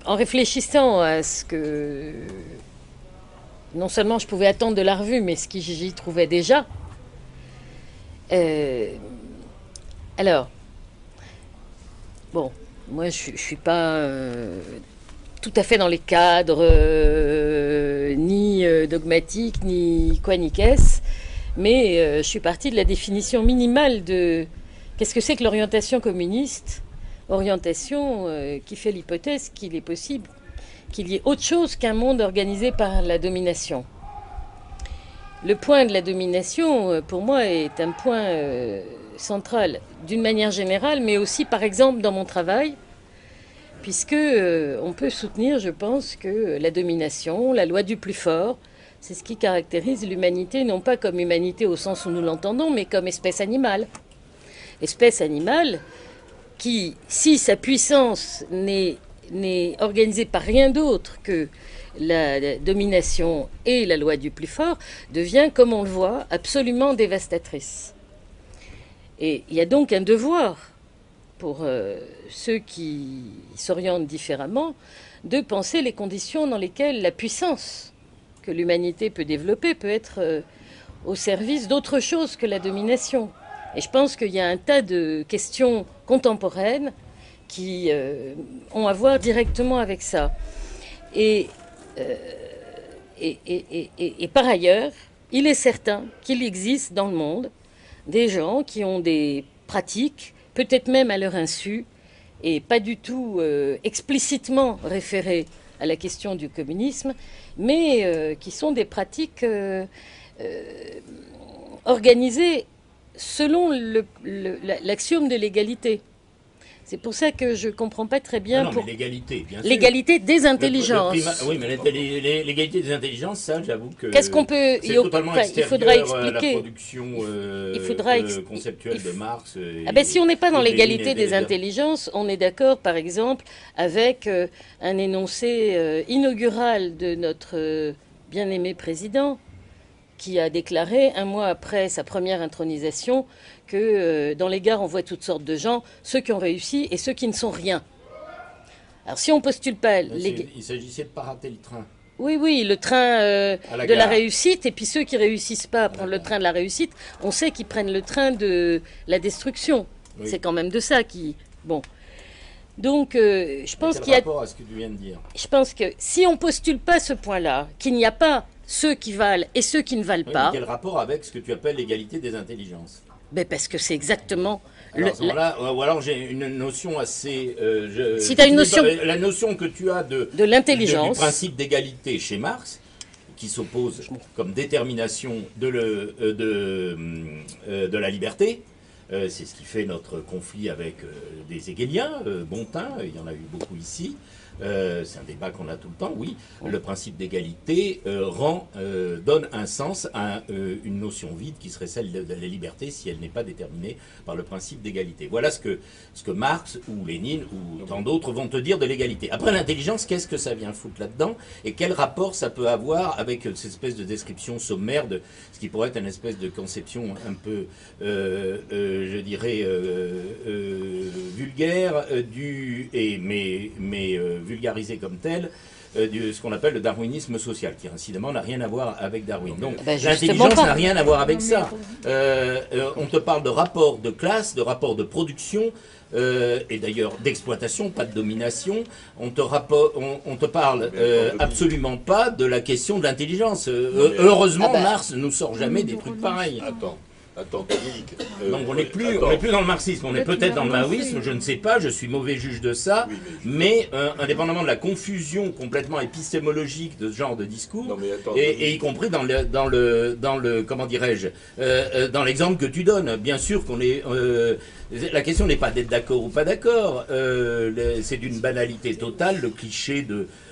En réfléchissant à ce que non seulement je pouvais attendre de la revue, mais ce que j'y trouvais déjà, alors, bon, moi je ne suis pas tout à fait dans les cadres ni dogmatiques, ni quoi ni qu'est-ce, mais je suis partie de la définition minimale de qu'est-ce que c'est que l'orientation communiste, orientation qui fait l'hypothèse qu'il est possible qu'il y ait autre chose qu'un monde organisé par la domination. Le point de la domination, pour moi, est un point central d'une manière générale, mais aussi, par exemple, dans mon travail, puisque on peut soutenir, je pense, que la domination, la loi du plus fort, c'est ce qui caractérise l'humanité, non pas comme humanité au sens où nous l'entendons, mais comme espèce animale. Espèce animale qui, si sa puissance n'est organisée par rien d'autre que la domination et la loi du plus fort, devient, comme on le voit, absolument dévastatrice. Et il y a donc un devoir pour ceux qui s'orientent différemment de penser les conditions dans lesquelles la puissance que l'humanité peut développer peut être au service d'autre chose que la domination. Et je pense qu'il y a un tas de questions contemporaines qui ont à voir directement avec ça. Et par ailleurs, il est certain qu'il existe dans le monde des gens qui ont des pratiques, peut-être même à leur insu, et pas du tout explicitement référées à la question du communisme, mais qui sont des pratiques organisées selon l'axiome de l'égalité. C'est pour ça que je ne comprends pas très bien... Non, mais l'égalité, bien sûr. L'égalité des intelligences. Oui, mais l'égalité des intelligences, ça, j'avoue que... Qu'est-ce qu'on peut... C'est totalement extérieur il faudra expliquer. À la production conceptuelle de Marx. Si on n'est pas dans l'égalité des intelligences, on est d'accord, par exemple, avec un énoncé inaugural de notre bien-aimé président, qui a déclaré, un mois après sa première intronisation, que dans les gares, on voit toutes sortes de gens, ceux qui ont réussi et ceux qui ne sont rien. Alors si on postule pas... Il s'agissait de ne pas rater le train. Oui, le train de la réussite, et puis ceux qui ne réussissent pas à prendre le train de la réussite, on sait qu'ils prennent le train de la destruction. Oui. C'est quand même de ça qui... Bon. Donc, je pense qu'il y a... rapport à ce que tu viens de dire. Je pense que si on ne postule pas ce point-là, qu'il n'y a pas ceux qui valent et ceux qui ne valent pas... Quel rapport avec ce que tu appelles l'égalité des intelligences? Parce que c'est exactement... Ou alors j'ai une notion assez... si tu as une notion... La notion que tu as de l'intelligence... du principe d'égalité chez Marx, qui s'oppose comme détermination de la liberté, c'est ce qui fait notre conflit avec des hégéliens, Bontin, il y en a eu beaucoup ici. C'est un débat qu'on a tout le temps, oui. Le principe d'égalité donne un sens à une notion vide qui serait celle de la liberté si elle n'est pas déterminée par le principe d'égalité. Voilà ce que Marx ou Lénine ou tant d'autres vont te dire de l'égalité. Après l'intelligence, qu'est-ce que ça vient foutre là-dedans et quel rapport ça peut avoir avec cette espèce de description sommaire de ce qui pourrait être une espèce de conception un peu, je dirais, vulgaire mais vulgarisé comme tel, ce qu'on appelle le darwinisme social, qui incidemment n'a rien à voir avec Darwin. Donc l'intelligence n'a rien à voir avec ça. On te parle de rapport de classe, de rapport de production, et d'ailleurs d'exploitation, pas de domination. On te parle absolument pas de la question de l'intelligence. Heureusement, Marx ne nous sort jamais des trucs pareils. Attends, Dominique. Donc on n'est plus dans le marxisme, on est peut-être dans le maoïsme, je ne sais pas, je suis mauvais juge de ça, mais indépendamment de la confusion complètement épistémologique de ce genre de discours, et y compris dans le comment dirais-je, dans l'exemple que tu donnes, bien sûr qu'on est... la question n'est pas d'être d'accord ou pas d'accord, c'est d'une banalité totale, le cliché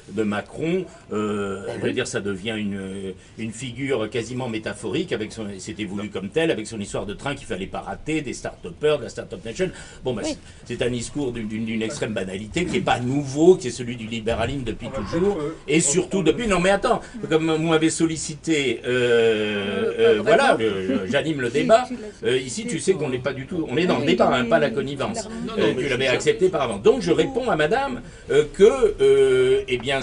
de Macron, je veux dire, ça devient une figure quasiment métaphorique, c'était voulu comme tel, avec son histoire de train qu'il fallait pas rater, des start-upers, de la Start-up Nation. Bon, bah, c'est un discours d'une extrême banalité, qui n'est pas nouveau, qui est celui du libéralisme depuis toujours, et surtout depuis... Non mais attends, comme vous m'avez sollicité, voilà, j'anime le débat, ici tu sais qu'on n'est pas du tout... On est dans le débat, hein, pas la connivence. Tu l'avais accepté par avant. Donc je réponds à madame que, eh bien,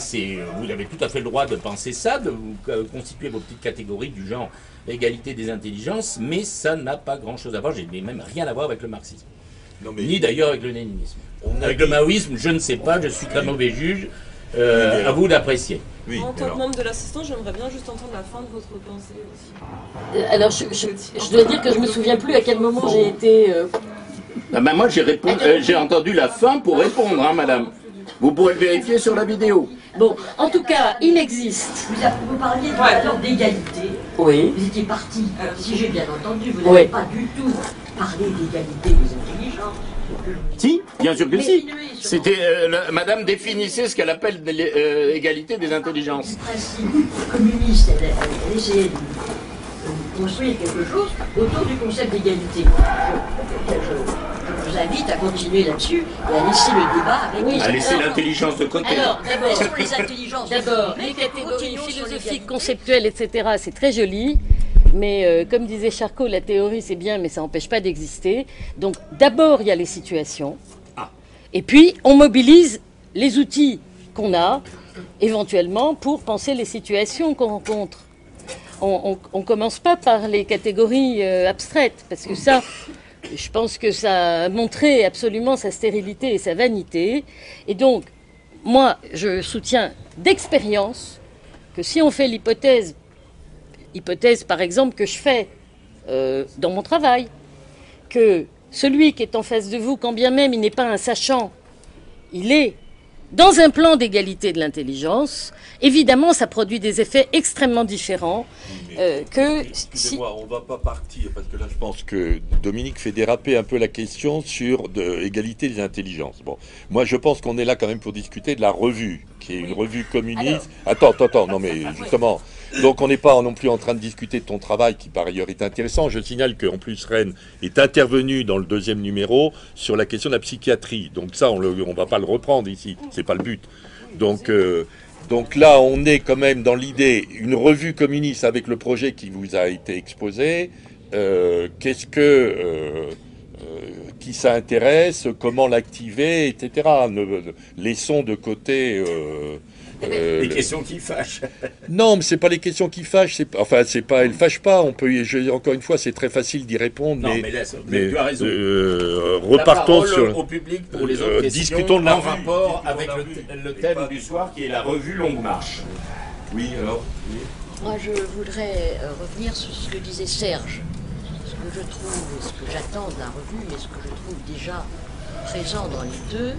vous avez tout à fait le droit de penser ça, de vous constituer vos petites catégories du genre égalité des intelligences, mais ça n'a pas grand-chose à voir, j'ai même rien à voir avec le marxisme. Ni d'ailleurs avec le léninisme. Avec le maoïsme, je ne sais pas, je suis très mauvais juge, à vous d'apprécier. Oui, en tant que membre de l'assistance, j'aimerais bien juste entendre la fin de votre pensée aussi. Alors, je dois dire que je me souviens plus à quel moment j'ai été... Ah ben moi, j'ai entendu la fin pour répondre, hein, madame. Vous pourrez le vérifier sur la vidéo. Bon, en tout cas, il existe. Vous parliez tout à l'heure d'égalité. Oui. Vous étiez parti, si j'ai bien entendu, vous n'avez pas du tout parlé d'égalité des intelligences. Si, bien sûr que si. C'était, madame définissait ce qu'elle appelle l'égalité des intelligences. Le principe communiste, elle essayait de construire quelque chose autour du concept d'égalité. Je vous invite à continuer là-dessus et à laisser le débat avec... À laisser l'intelligence de côté. Alors, d'abord, les catégories philosophiques, conceptuelles, etc., c'est très joli. Mais comme disait Charcot, la théorie c'est bien, mais ça n'empêche pas d'exister. Donc d'abord il y a les situations, et puis on mobilise les outils qu'on a, éventuellement, pour penser les situations qu'on rencontre. On ne commence pas par les catégories abstraites, parce que ça, je pense que ça a montré absolument sa stérilité et sa vanité. Et donc, moi, je soutiens d'expérience que si on fait l'hypothèse par exemple que je fais dans mon travail, que celui qui est en face de vous, quand bien même il n'est pas un sachant, il est dans un plan d'égalité de l'intelligence, évidemment ça produit des effets extrêmement différents que... Excusez-moi, on ne va pas partir, parce que là je pense que Dominique fait déraper un peu la question sur l'égalité des intelligences. Bon, moi je pense qu'on est là quand même pour discuter de la revue, qui est une revue communiste. Alors... Attends, non mais justement... Donc on n'est pas non plus en train de discuter de ton travail qui par ailleurs est intéressant. Je signale qu'en plus Rennes est intervenu dans le 2e numéro sur la question de la psychiatrie. Donc ça on va pas le reprendre ici, c'est pas le but. Donc là on est quand même dans l'idée, une revue communiste avec le projet qui vous a été exposé. Qu'est-ce que... qui ça intéresse, comment l'activer, etc. Laissons de côté... les questions qui fâchent. Non, mais c'est pas les questions qui fâchent. Elles fâchent pas. On peut, encore une fois, c'est très facile d'y répondre. Non, mais tu as raison. Repartons sur au public pour les autres questions. Discutons de la rapport avec le thème du soir qui est la revue Longue Marche. Oui, alors. Oui. Moi, je voudrais revenir sur ce que disait Serge. Ce que je trouve, et ce que j'attends de la revue, et ce que je trouve déjà présent dans les deux,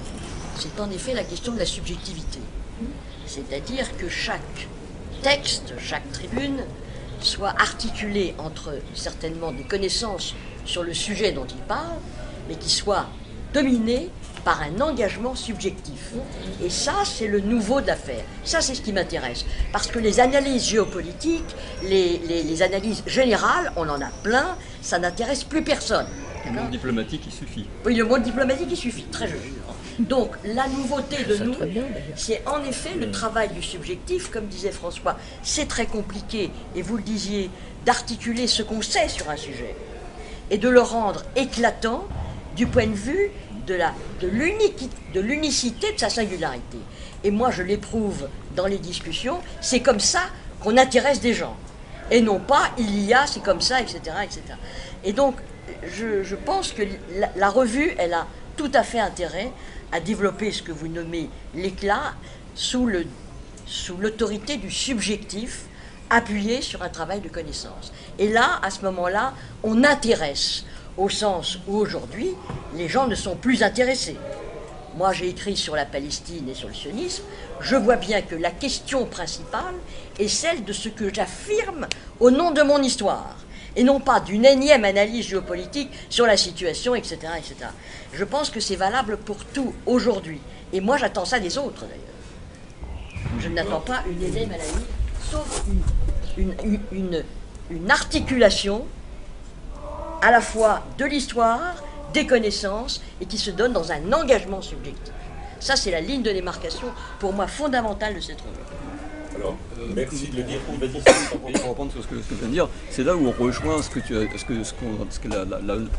c'est en effet la question de la subjectivité. C'est-à-dire que chaque texte, chaque tribune, soit articulé entre certainement des connaissances sur le sujet dont il parle, mais qui soit dominé par un engagement subjectif. Et ça, c'est le nouveau de l'affaire. Ça, c'est ce qui m'intéresse. Parce que les analyses géopolitiques, les analyses générales, on en a plein, ça n'intéresse plus personne. Le mot diplomatique, il suffit. Oui, le mot diplomatique, il suffit. Très joli. Donc, la nouveauté de nous, c'est en effet le travail du subjectif, comme disait François. C'est très compliqué, et vous le disiez, d'articuler ce qu'on sait sur un sujet, et de le rendre éclatant du point de vue de l'unicité de sa singularité. Et moi, je l'éprouve dans les discussions, c'est comme ça qu'on intéresse des gens. Et non pas, c'est comme ça, etc., etc. Et donc, je pense que la revue, elle a tout à fait intérêt à développer ce que vous nommez l'éclat sous l'autorité du subjectif appuyé sur un travail de connaissance. Et là, à ce moment-là, on intéresse au sens où aujourd'hui, les gens ne sont plus intéressés. Moi, j'ai écrit sur la Palestine et sur le sionisme. Je vois bien que la question principale est celle de ce que j'affirme au nom de mon histoire, et non pas d'une énième analyse géopolitique sur la situation, etc., etc. Je pense que c'est valable pour tout aujourd'hui. Et moi, j'attends ça des autres, d'ailleurs. Je n'attends pas une aînée maladie, sauf une articulation à la fois de l'histoire, des connaissances, et qui se donne dans un engagement subjectif. Ça, c'est la ligne de démarcation, pour moi, fondamentale de cette revues. Alors, merci de le dire. Pour reprendre sur ce que tu viens de dire, c'est là où on rejoint ce que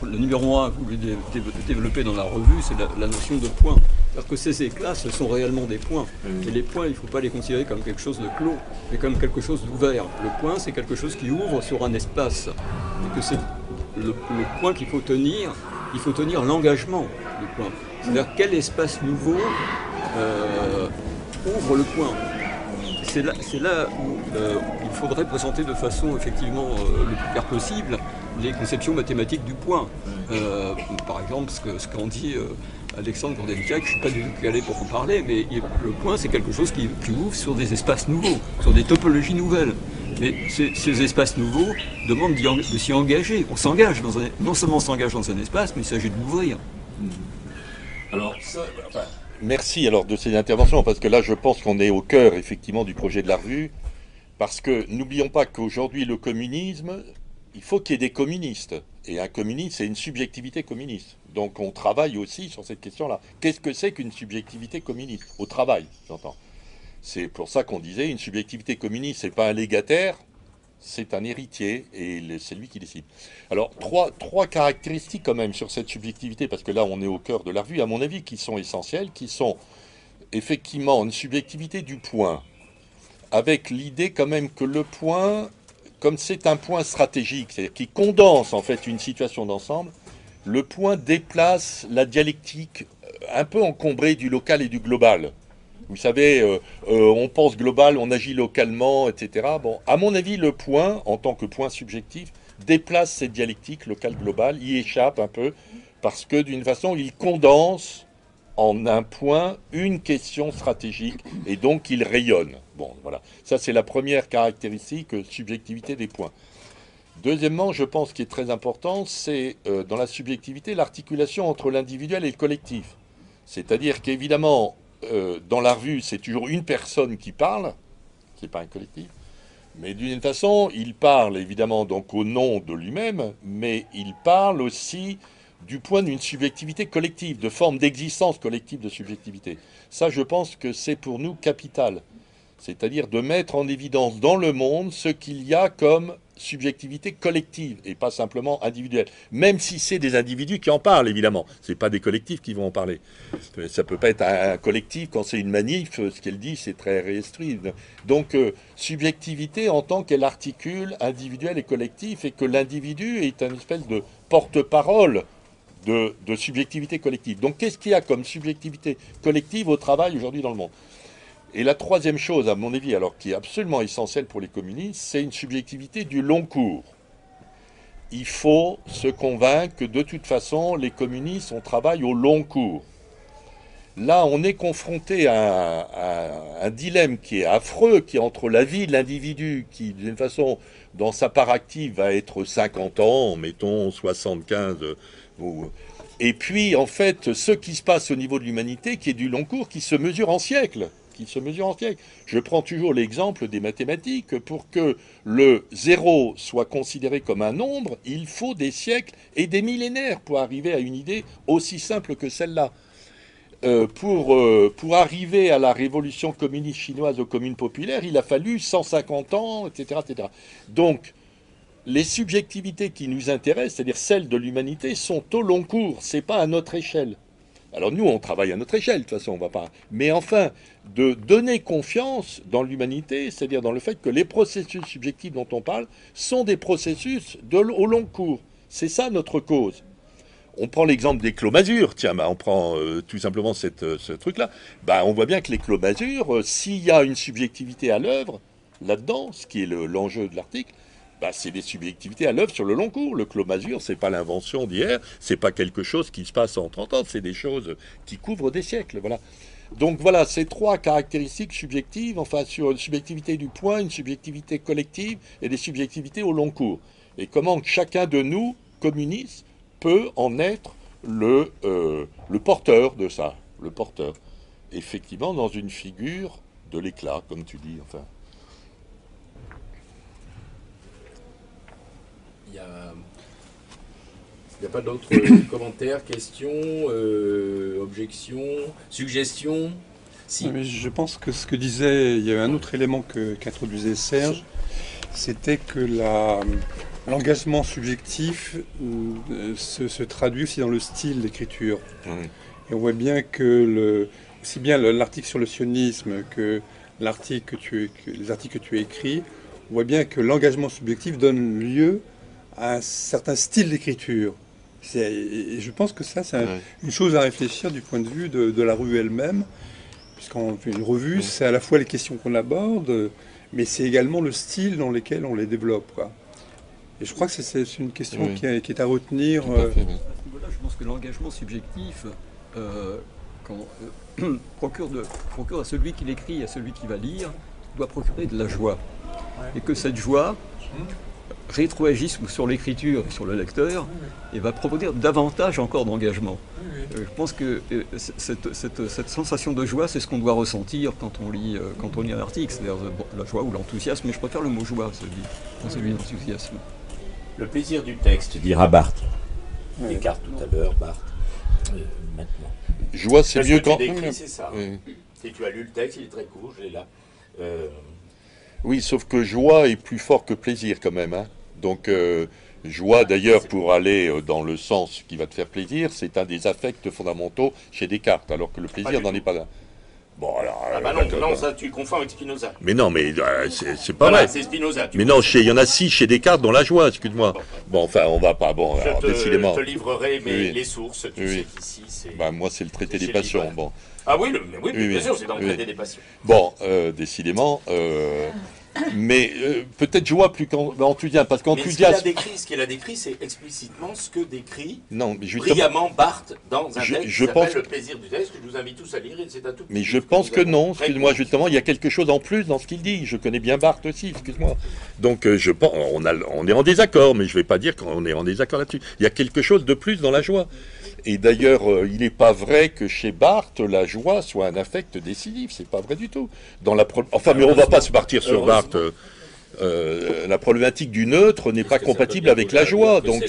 le numéro 1 a voulu développer dans la revue, c'est la notion de point. C'est-à-dire que ces éclats, ce sont réellement des points. Et les points, il ne faut pas les considérer comme quelque chose de clos, mais comme quelque chose d'ouvert. Le point, c'est quelque chose qui ouvre sur un espace. Et que c'est le point qu'il faut tenir, il faut tenir l'engagement du point. C'est-à-dire quel espace nouveau ouvre le point. C'est là où il faudrait présenter de façon effectivement le plus claire possible les conceptions mathématiques du point. Par exemple, ce qu'en dit Alexandre Gordenchak, je ne suis pas du tout calé pour en parler, mais le point, c'est quelque chose qui ouvre sur des espaces nouveaux, sur des topologies nouvelles. Mais ces espaces nouveaux demandent de s'y engager. On s'engage non seulement on s'engage dans un espace, mais il s'agit de l'ouvrir. Alors, merci alors de ces interventions, parce que là, je pense qu'on est au cœur, effectivement, du projet de la revue, parce que n'oublions pas qu'aujourd'hui, le communisme, il faut qu'il y ait des communistes. Et un communiste, c'est une subjectivité communiste. Donc, on travaille aussi sur cette question-là. Qu'est-ce que c'est qu'une subjectivité communiste? Au travail, j'entends. C'est pour ça qu'on disait, une subjectivité communiste, c'est pas un légataire, c'est un héritier, et c'est lui qui décide. Alors, trois caractéristiques quand même sur cette subjectivité, parce que là, on est au cœur de la revue, à mon avis, qui sont essentielles, qui sont effectivement une subjectivité du point, avec l'idée quand même que le point, comme c'est un point stratégique, c'est-à-dire qui condense en fait une situation d'ensemble, le point déplace la dialectique un peu encombrée du local et du global. Vous savez, on pense global, on agit localement, etc. Bon, à mon avis, le point, en tant que point subjectif, déplace cette dialectique locale-globale, y échappe un peu, parce que d'une façon, il condense en un point une question stratégique, et donc il rayonne. Bon, voilà. Ça, c'est la première caractéristique, subjectivité des points. Deuxièmement, je pense qu'il est très important, c'est dans la subjectivité, l'articulation entre l'individuel et le collectif. C'est-à-dire qu'évidemment, dans la revue, c'est toujours une personne qui parle, c'est pas un collectif, mais d'une façon, il parle évidemment donc au nom de lui-même, mais il parle aussi du point d'une subjectivité collective, de forme d'existence collective de subjectivité. Ça, je pense que c'est pour nous capital. C'est-à-dire de mettre en évidence dans le monde ce qu'il y a comme subjectivité collective et pas simplement individuelle. Même si c'est des individus qui en parlent, évidemment. Ce n'est pas des collectifs qui vont en parler. Ça ne peut pas être un collectif. Quand c'est une manif, ce qu'elle dit, c'est très restreint. Donc, subjectivité en tant qu'elle articule individuel et collectif et que l'individu est une espèce de porte-parole de subjectivité collective. Donc, qu'est-ce qu'il y a comme subjectivité collective au travail aujourd'hui dans le monde ? Et la troisième chose, à mon avis, alors qui est absolument essentielle pour les communistes, c'est une subjectivité du long cours. Il faut se convaincre que de toute façon, les communistes, on travaille au long cours. Là, on est confronté à un dilemme qui est affreux, qui est entre la vie de l'individu, qui, d'une façon, dans sa part active, va être 50 ans, mettons 75, et puis, en fait, ce qui se passe au niveau de l'humanité, qui est du long cours, qui se mesure en siècles. Je prends toujours l'exemple des mathématiques. Pour que le zéro soit considéré comme un nombre, il faut des siècles et des millénaires pour arriver à une idée aussi simple que celle-là. Pour arriver à la révolution communiste chinoise aux communes populaires, il a fallu 150 ans, etc., etc. Donc, les subjectivités qui nous intéressent, c'est-à-dire celles de l'humanité, sont au long cours, c'est pas à notre échelle. Alors nous, on travaille à notre échelle, de toute façon, on va pas... Mais enfin, de donner confiance dans l'humanité, c'est-à-dire dans le fait que les processus subjectifs dont on parle sont des processus au long cours. C'est ça notre cause. On prend l'exemple des clos-masures, tiens, on prend tout simplement ce truc-là. On voit bien que les clos-masures, s'il y a une subjectivité à l'œuvre, là-dedans, ce qui est l'enjeu de l'article, c'est des subjectivités à l'œuvre sur le long cours. Le clos-masure, c'est pas l'invention d'hier, c'est pas quelque chose qui se passe en 30 ans, c'est des choses qui couvrent des siècles, voilà. Donc voilà, ces trois caractéristiques subjectives, enfin sur une subjectivité du point, une subjectivité collective et des subjectivités au long cours. Et comment chacun de nous, communistes, peut en être le porteur de ça, le porteur. Effectivement, dans une figure de l'éclat, comme tu dis, enfin. Il n'y a pas d'autres commentaires, questions, objections, suggestions? Si. Mais je pense que ce que disait, il y avait un autre élément qu'introduisait Serge, c'était que l'engagement subjectif se traduit aussi dans le style d'écriture. Et on voit bien que aussi bien l'article sur le sionisme que les articles que tu as écrits, on voit bien que l'engagement subjectif donne lieu à un certain style d'écriture. Et je pense que ça, c'est une chose à réfléchir du point de vue de la revue elle-même, puisqu'on fait une revue, c'est à la fois les questions qu'on aborde, mais c'est également le style dans lequel on les développe, quoi. Et je crois que c'est une question qui est à retenir. À ce niveau-là, je pense que l'engagement subjectif procure à celui qui l'écrit, à celui qui va lire, doit procurer de la joie. Et que cette joie rétroagisse sur l'écriture et sur le lecteur et va produire davantage encore d'engagement. Je pense que cette sensation de joie, c'est ce qu'on doit ressentir quand on lit un article, c'est-à-dire la joie ou l'enthousiasme, mais je préfère le mot joie, celui d'enthousiasme. Le plaisir du texte, dira Barthes. Descartes tout à l'heure, Barthes maintenant. Joie, c'est mieux quand... C'est ça. Si tu as lu le texte, il est très court, je l'ai là. Oui, sauf que joie est plus fort que plaisir quand même. Hein. Donc, joie d'ailleurs, pour aller dans le sens qui va te faire plaisir, c'est un des affects fondamentaux chez Descartes, alors que le plaisir n'en est pas un. Bon, alors, non, ça tu confonds avec Spinoza. Mais non, mais c'est pas vrai. C'est Spinoza. Mais non, il y en a 6 chez Descartes dans la joie, excuse-moi. Bon, enfin, on va pas. Bon, alors, décidément. Je te livrerai les sources. Tu sais qu'ici, c'est. Moi, c'est le traité des passions. Bon. Ah oui, bien sûr, c'est dans le traité des passions. Bon, décidément. Mais peut-être joie plus qu'enthousiasme, parce qu'enthousiasme... Ce qu'il a décrit, c'est explicitement ce que décrit brillamment Barthes dans un texte qui s'appelle Le plaisir du texte, que je vous invite tous à lire, c'est un tout. Mais je pense que non, excuse-moi, justement, il y a quelque chose en plus dans ce qu'il dit. Je connais bien Barthes aussi, excuse-moi. Donc je pense, on est en désaccord, mais je ne vais pas dire qu'on est en désaccord là-dessus. Il y a quelque chose de plus dans la joie. Et d'ailleurs, il n'est pas vrai que chez Barthes, la joie soit un affect décisif. C'est pas vrai du tout. Enfin, mais on ne va pas se partir sur Barthes. La problématique du neutre n'est pas compatible avec la joie. Donc,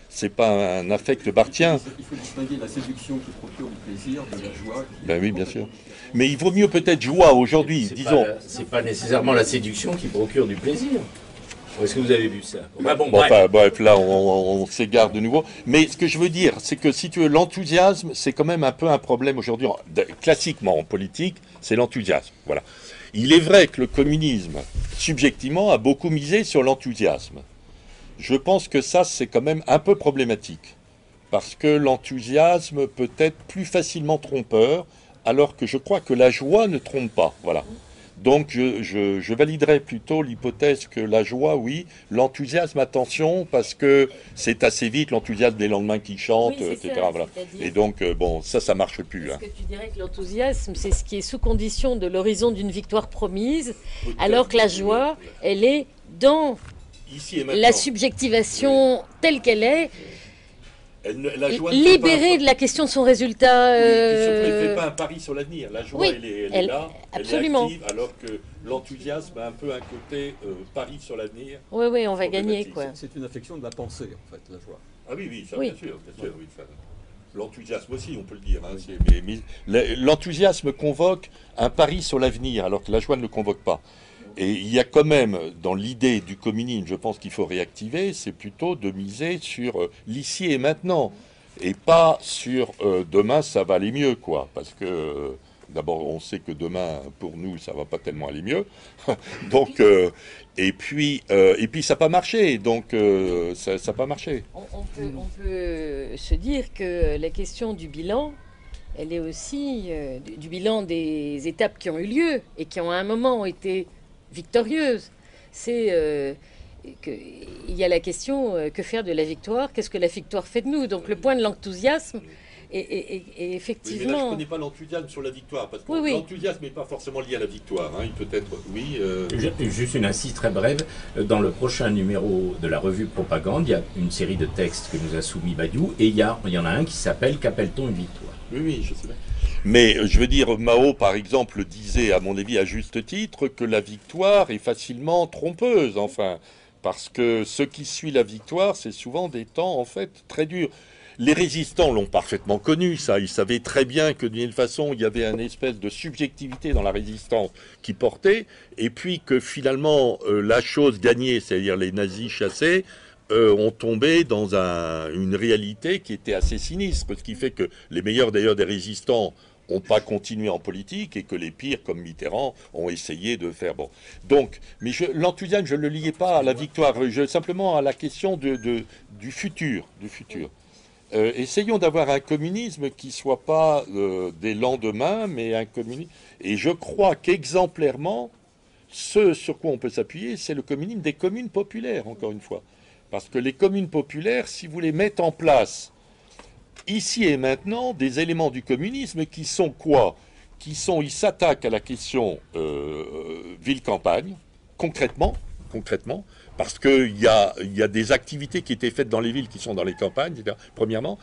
c'est pas un affect barthien. Il faut distinguer la séduction qui procure du plaisir de la joie. Ben oui, bien sûr. Mais il vaut mieux peut-être joie aujourd'hui, disons. C'est pas nécessairement la séduction qui procure du plaisir. Est-ce que vous avez vu ça? Bref, là, on s'égare de nouveau. Mais ce que je veux dire, c'est que si tu veux, l'enthousiasme, c'est quand même un peu un problème aujourd'hui. Classiquement, en politique, c'est l'enthousiasme. Voilà. Il est vrai que le communisme, subjectivement, a beaucoup misé sur l'enthousiasme. Je pense que ça, c'est quand même un peu problématique. Parce que l'enthousiasme peut être plus facilement trompeur, alors que je crois que la joie ne trompe pas. Voilà. Donc je validerais plutôt l'hypothèse que la joie, oui, l'enthousiasme, attention, parce que c'est assez vite l'enthousiasme des lendemains qui chantent, etc. Voilà. Et donc, bon, ça marche plus. Est-ce que tu dirais que l'enthousiasme, c'est ce qui est sous condition de l'horizon d'une victoire promise, alors que la joie, elle est dans la subjectivation telle qu'elle est, libérée de la question de son résultat. Et surtout, elle ne fait pas un pari sur l'avenir. La joie, elle est là, absolument. Elle est active, alors que l'enthousiasme a un peu un côté pari sur l'avenir. Oui, on va gagner, quoi. C'est une affection de la pensée, en fait, la joie. Ah oui, ça, bien sûr. Oui, l'enthousiasme aussi, on peut le dire. Hein, mais l'enthousiasme convoque un pari sur l'avenir, alors que la joie ne le convoque pas. Et il y a quand même, dans l'idée du communisme, je pense qu'il faut réactiver, c'est plutôt de miser sur l'ici et maintenant, et pas sur demain ça va aller mieux, quoi. Parce que d'abord, on sait que demain, pour nous, ça va pas tellement aller mieux. Donc, et puis ça n'a pas marché. Donc, ça n'a pas marché. On peut se dire que la question du bilan, elle est aussi du bilan des étapes qui ont eu lieu et qui ont à un moment été victorieuse. Il y a la question que faire de la victoire, qu'est-ce que la victoire fait de nous. Donc le point de l'enthousiasme est effectivement... Oui, mais là, je ne connais pas l'enthousiasme sur la victoire, parce que l'enthousiasme n'est pas forcément lié à la victoire. Hein. Il peut être, Juste une incise très brève. Dans le prochain numéro de la revue Propagande, il y a une série de textes que nous a soumis Badiou, et il y en a un qui s'appelle « Qu'appelle-t-on une victoire ?» Oui, je sais bien. Mais je veux dire, Mao, par exemple, disait, à mon avis, à juste titre, que la victoire est facilement trompeuse, enfin, parce que ce qui suit la victoire, c'est souvent des temps, en fait, très durs. Les résistants l'ont parfaitement connu, ça. Ils savaient très bien que d'une façon, il y avait une espèce de subjectivité dans la résistance qui portait, et puis que finalement, la chose gagnée, c'est-à-dire les nazis chassés, ont tombé dans une réalité qui était assez sinistre, ce qui fait que les meilleurs d'ailleurs des résistants n'ont pas continué en politique et que les pires, comme Mitterrand, ont essayé de faire bon. Donc, mais l'enthousiasme, je ne le liais pas à la victoire, simplement à la question du futur. Essayons d'avoir un communisme qui ne soit pas des lendemains, mais un communisme. Et je crois qu'exemplairement, ce sur quoi on peut s'appuyer, c'est le communisme des communes populaires, encore une fois. Parce que les communes populaires, si vous les mettez en place, ici et maintenant, des éléments du communisme qui sont quoi? Ils s'attaquent à la question ville-campagne, concrètement, parce qu'il y a des activités qui étaient faites dans les villes qui sont dans les campagnes, etc., premièrement.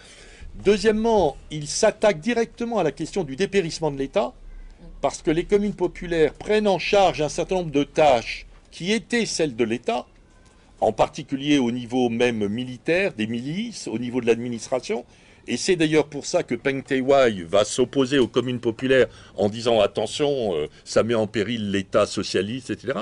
Deuxièmement, ils s'attaquent directement à la question du dépérissement de l'État, parce que les communes populaires prennent en charge un certain nombre de tâches qui étaient celles de l'État, en particulier au niveau même militaire, des milices, au niveau de l'administration. Et c'est d'ailleurs pour ça que Peng Tei-wai va s'opposer aux communes populaires en disant « attention, ça met en péril l'État socialiste, etc. »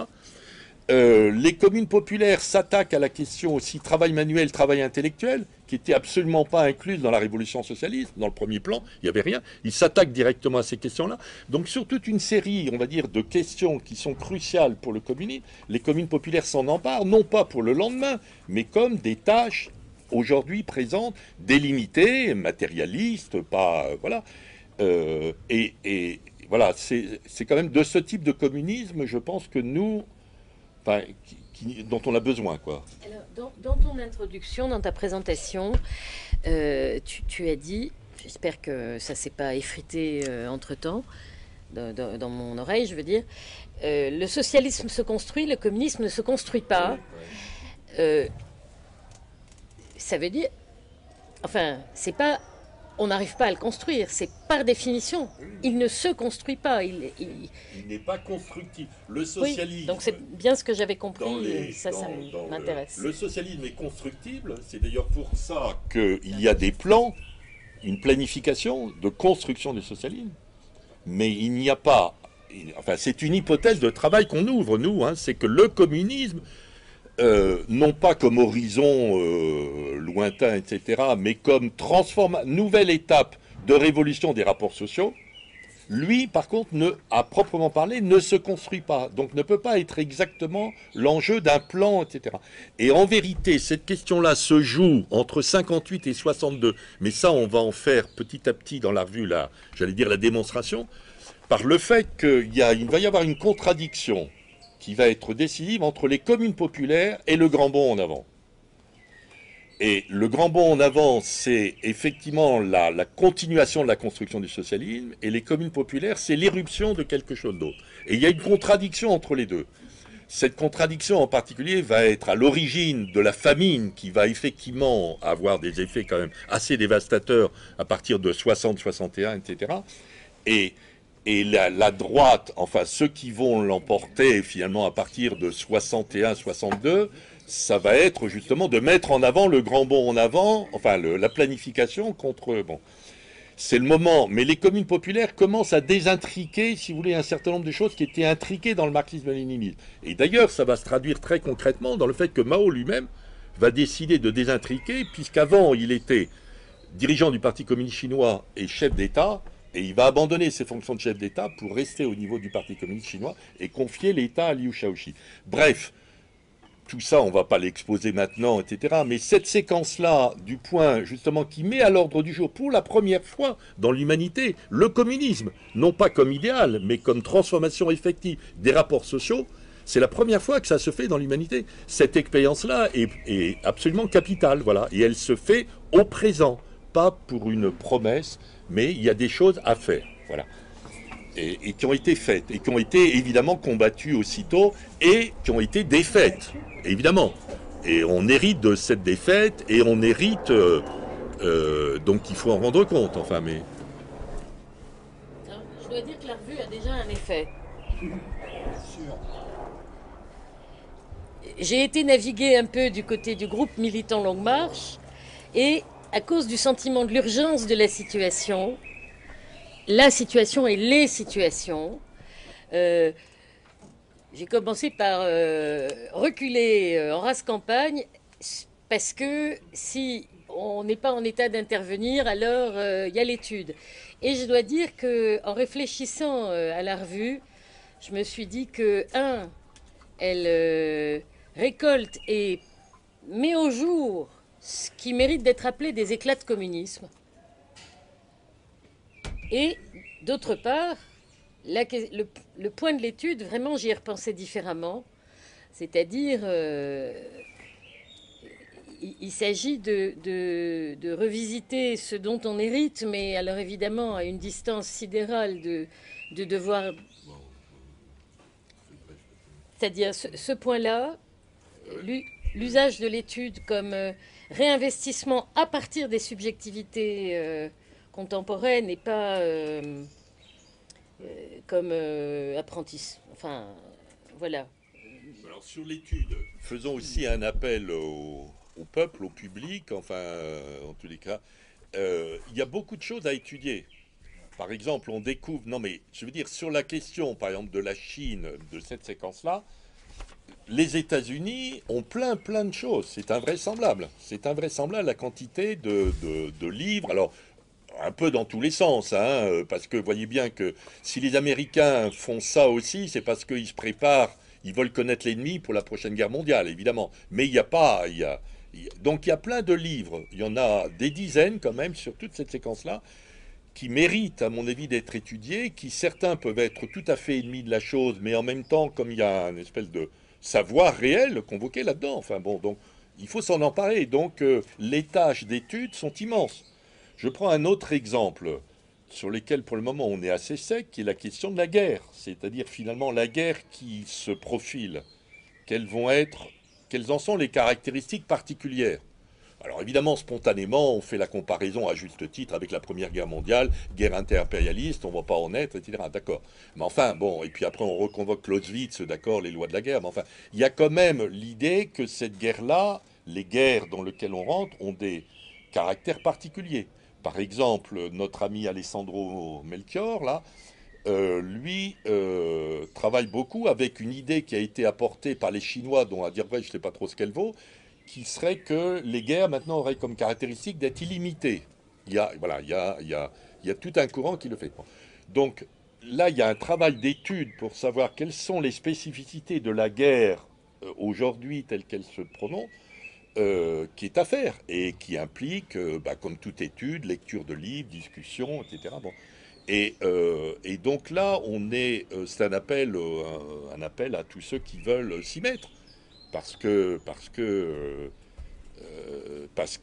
Les communes populaires s'attaquent à la question aussi travail manuel, travail intellectuel, qui n'était absolument pas incluse dans la révolution socialiste, dans le premier plan, il n'y avait rien. Ils s'attaquent directement à ces questions-là. Donc sur toute une série, on va dire, de questions qui sont cruciales pour le communisme, les communes populaires s'en emparent, non pas pour le lendemain, mais comme des tâches aujourd'hui présentes, délimitées, matérialistes, pas... voilà. Et voilà, c'est quand même de ce type de communisme, je pense que nous... Enfin, dont on a besoin, quoi. Alors, dans ton introduction, dans ta présentation, tu as dit, j'espère que ça ne s'est pas effrité entre-temps, dans mon oreille, je veux dire, le socialisme se construit, le communisme ne se construit pas. Ça veut dire... Enfin, c'est pas... On n'arrive pas à le construire, c'est par définition. Il ne se construit pas. Il n'est pas constructif. Le socialisme... Oui, donc c'est bien ce que j'avais compris, et ça m'intéresse. Le socialisme est constructible, c'est d'ailleurs pour ça qu'il y a des plans, une planification de construction du socialisme, mais il n'y a pas... Enfin, c'est une hypothèse de travail qu'on ouvre, nous, hein, c'est que le communisme... non pas comme horizon lointain, etc., mais comme nouvelle étape de révolution des rapports sociaux, lui, par contre, à proprement parler, ne se construit pas. Donc ne peut pas être exactement l'enjeu d'un plan, etc. Et en vérité, cette question-là se joue entre 58 et 62, mais ça, on va en faire petit à petit dans la revue, j'allais dire la démonstration, par le fait qu'il va y avoir une contradiction qui va être décisive entre les communes populaires et le grand bond en avant. Et le grand bond en avant, c'est effectivement la continuation de la construction du socialisme, et les communes populaires, c'est l'éruption de quelque chose d'autre. Et il y a une contradiction entre les deux. Cette contradiction en particulier va être à l'origine de la famine qui va effectivement avoir des effets quand même assez dévastateurs à partir de 60, 61, etc. Et la droite, enfin ceux qui vont l'emporter finalement à partir de 61, 62, ça va être justement de mettre en avant le grand bond en avant, enfin la planification contre... Bon, c'est le moment. Mais les communes populaires commencent à désintriquer, si vous voulez, un certain nombre de choses qui étaient intriquées dans le marxisme-léninisme. Et d'ailleurs, ça va se traduire très concrètement dans le fait que Mao lui-même va décider de désintriquer, puisqu'avant il était dirigeant du Parti communiste chinois et chef d'État, et il va abandonner ses fonctions de chef d'État pour rester au niveau du Parti communiste chinois et confier l'État à Liu Shaoqi. Bref, tout ça, on ne va pas l'exposer maintenant, etc. Mais cette séquence-là, du point justement qui met à l'ordre du jour pour la première fois dans l'humanité le communisme, non pas comme idéal, mais comme transformation effective des rapports sociaux, c'est la première fois que ça se fait dans l'humanité. Cette expérience-là est absolument capitale, voilà. Et elle se fait au présent, pas pour une promesse, mais il y a des choses à faire, voilà. Et qui ont été faites, et qui ont été évidemment combattues aussitôt, et qui ont été défaites, évidemment. Et on hérite de cette défaite, et on hérite... donc il faut en rendre compte, enfin, mais... dois dire que la revue a déjà un effet. J'ai été naviguer un peu du côté du groupe militant Longue Marche et à cause du sentiment de l'urgence de la situation et les situations, j'ai commencé par reculer en race campagne parce que si on n'est pas en état d'intervenir, alors il y a l'étude. Et je dois dire qu'en réfléchissant à la revue, je me suis dit que, elle récolte et met au jour ce qui mérite d'être appelé des éclats de communisme. Et d'autre part, le point de l'étude, vraiment j'y ai repensé différemment. C'est-à-dire, il s'agit de revisiter ce dont on hérite, mais alors évidemment à une distance sidérale de devoir... C'est-à-dire ce point-là, l'usage de l'étude comme réinvestissement à partir des subjectivités contemporaines et pas comme apprentissage. Enfin, voilà. Alors sur l'étude, faisons aussi un appel au peuple, au public, enfin, en tous les cas. Il y a beaucoup de choses à étudier. Par exemple, on découvre... Non mais, je veux dire, sur la question, par exemple, de la Chine, de cette séquence-là, les États-Unis ont plein de choses. C'est invraisemblable. C'est invraisemblable la quantité de livres. Alors, un peu dans tous les sens, hein, parce que voyez bien que si les Américains font ça aussi, c'est parce qu'ils se préparent, ils veulent connaître l'ennemi pour la prochaine guerre mondiale, évidemment. Mais il n'y a pas... donc il y a plein de livres. Il y en a des dizaines quand même sur toute cette séquence-là, qui méritent, à mon avis, d'être étudiés, qui certains peuvent être tout à fait ennemis de la chose, mais en même temps, comme il y a une espèce de savoir réel convoqué là-dedans. Enfin bon, donc il faut s'en emparer. Donc les tâches d'études sont immenses. Je prends un autre exemple sur lequel pour le moment on est assez sec, qui est la question de la guerre. C'est-à-dire finalement la guerre qui se profile. Quelles en sont les caractéristiques particulières? Alors évidemment, spontanément, on fait la comparaison à juste titre avec la Première Guerre mondiale, guerre inter-impérialiste, on ne va pas en être, etc. D'accord. Mais enfin, bon, et puis après on reconvoque Clausewitz, d'accord, les lois de la guerre. Mais enfin, il y a quand même l'idée que cette guerre-là, les guerres dans lesquelles on rentre, ont des caractères particuliers. Par exemple, notre ami Alessandro Melchior, là, lui travaille beaucoup avec une idée qui a été apportée par les Chinois, dont à dire vrai, je ne sais pas trop ce qu'elle vaut, qui serait que les guerres maintenant auraient comme caractéristique d'être illimitées. Il y a tout un courant qui le fait. Donc là, il y a un travail d'étude pour savoir quelles sont les spécificités de la guerre aujourd'hui telle qu'elle se prononce, qui est à faire et qui implique, comme toute étude, lecture de livres, discussion, etc. Bon. Et donc là, c'est un appel à tous ceux qui veulent s'y mettre. Parce que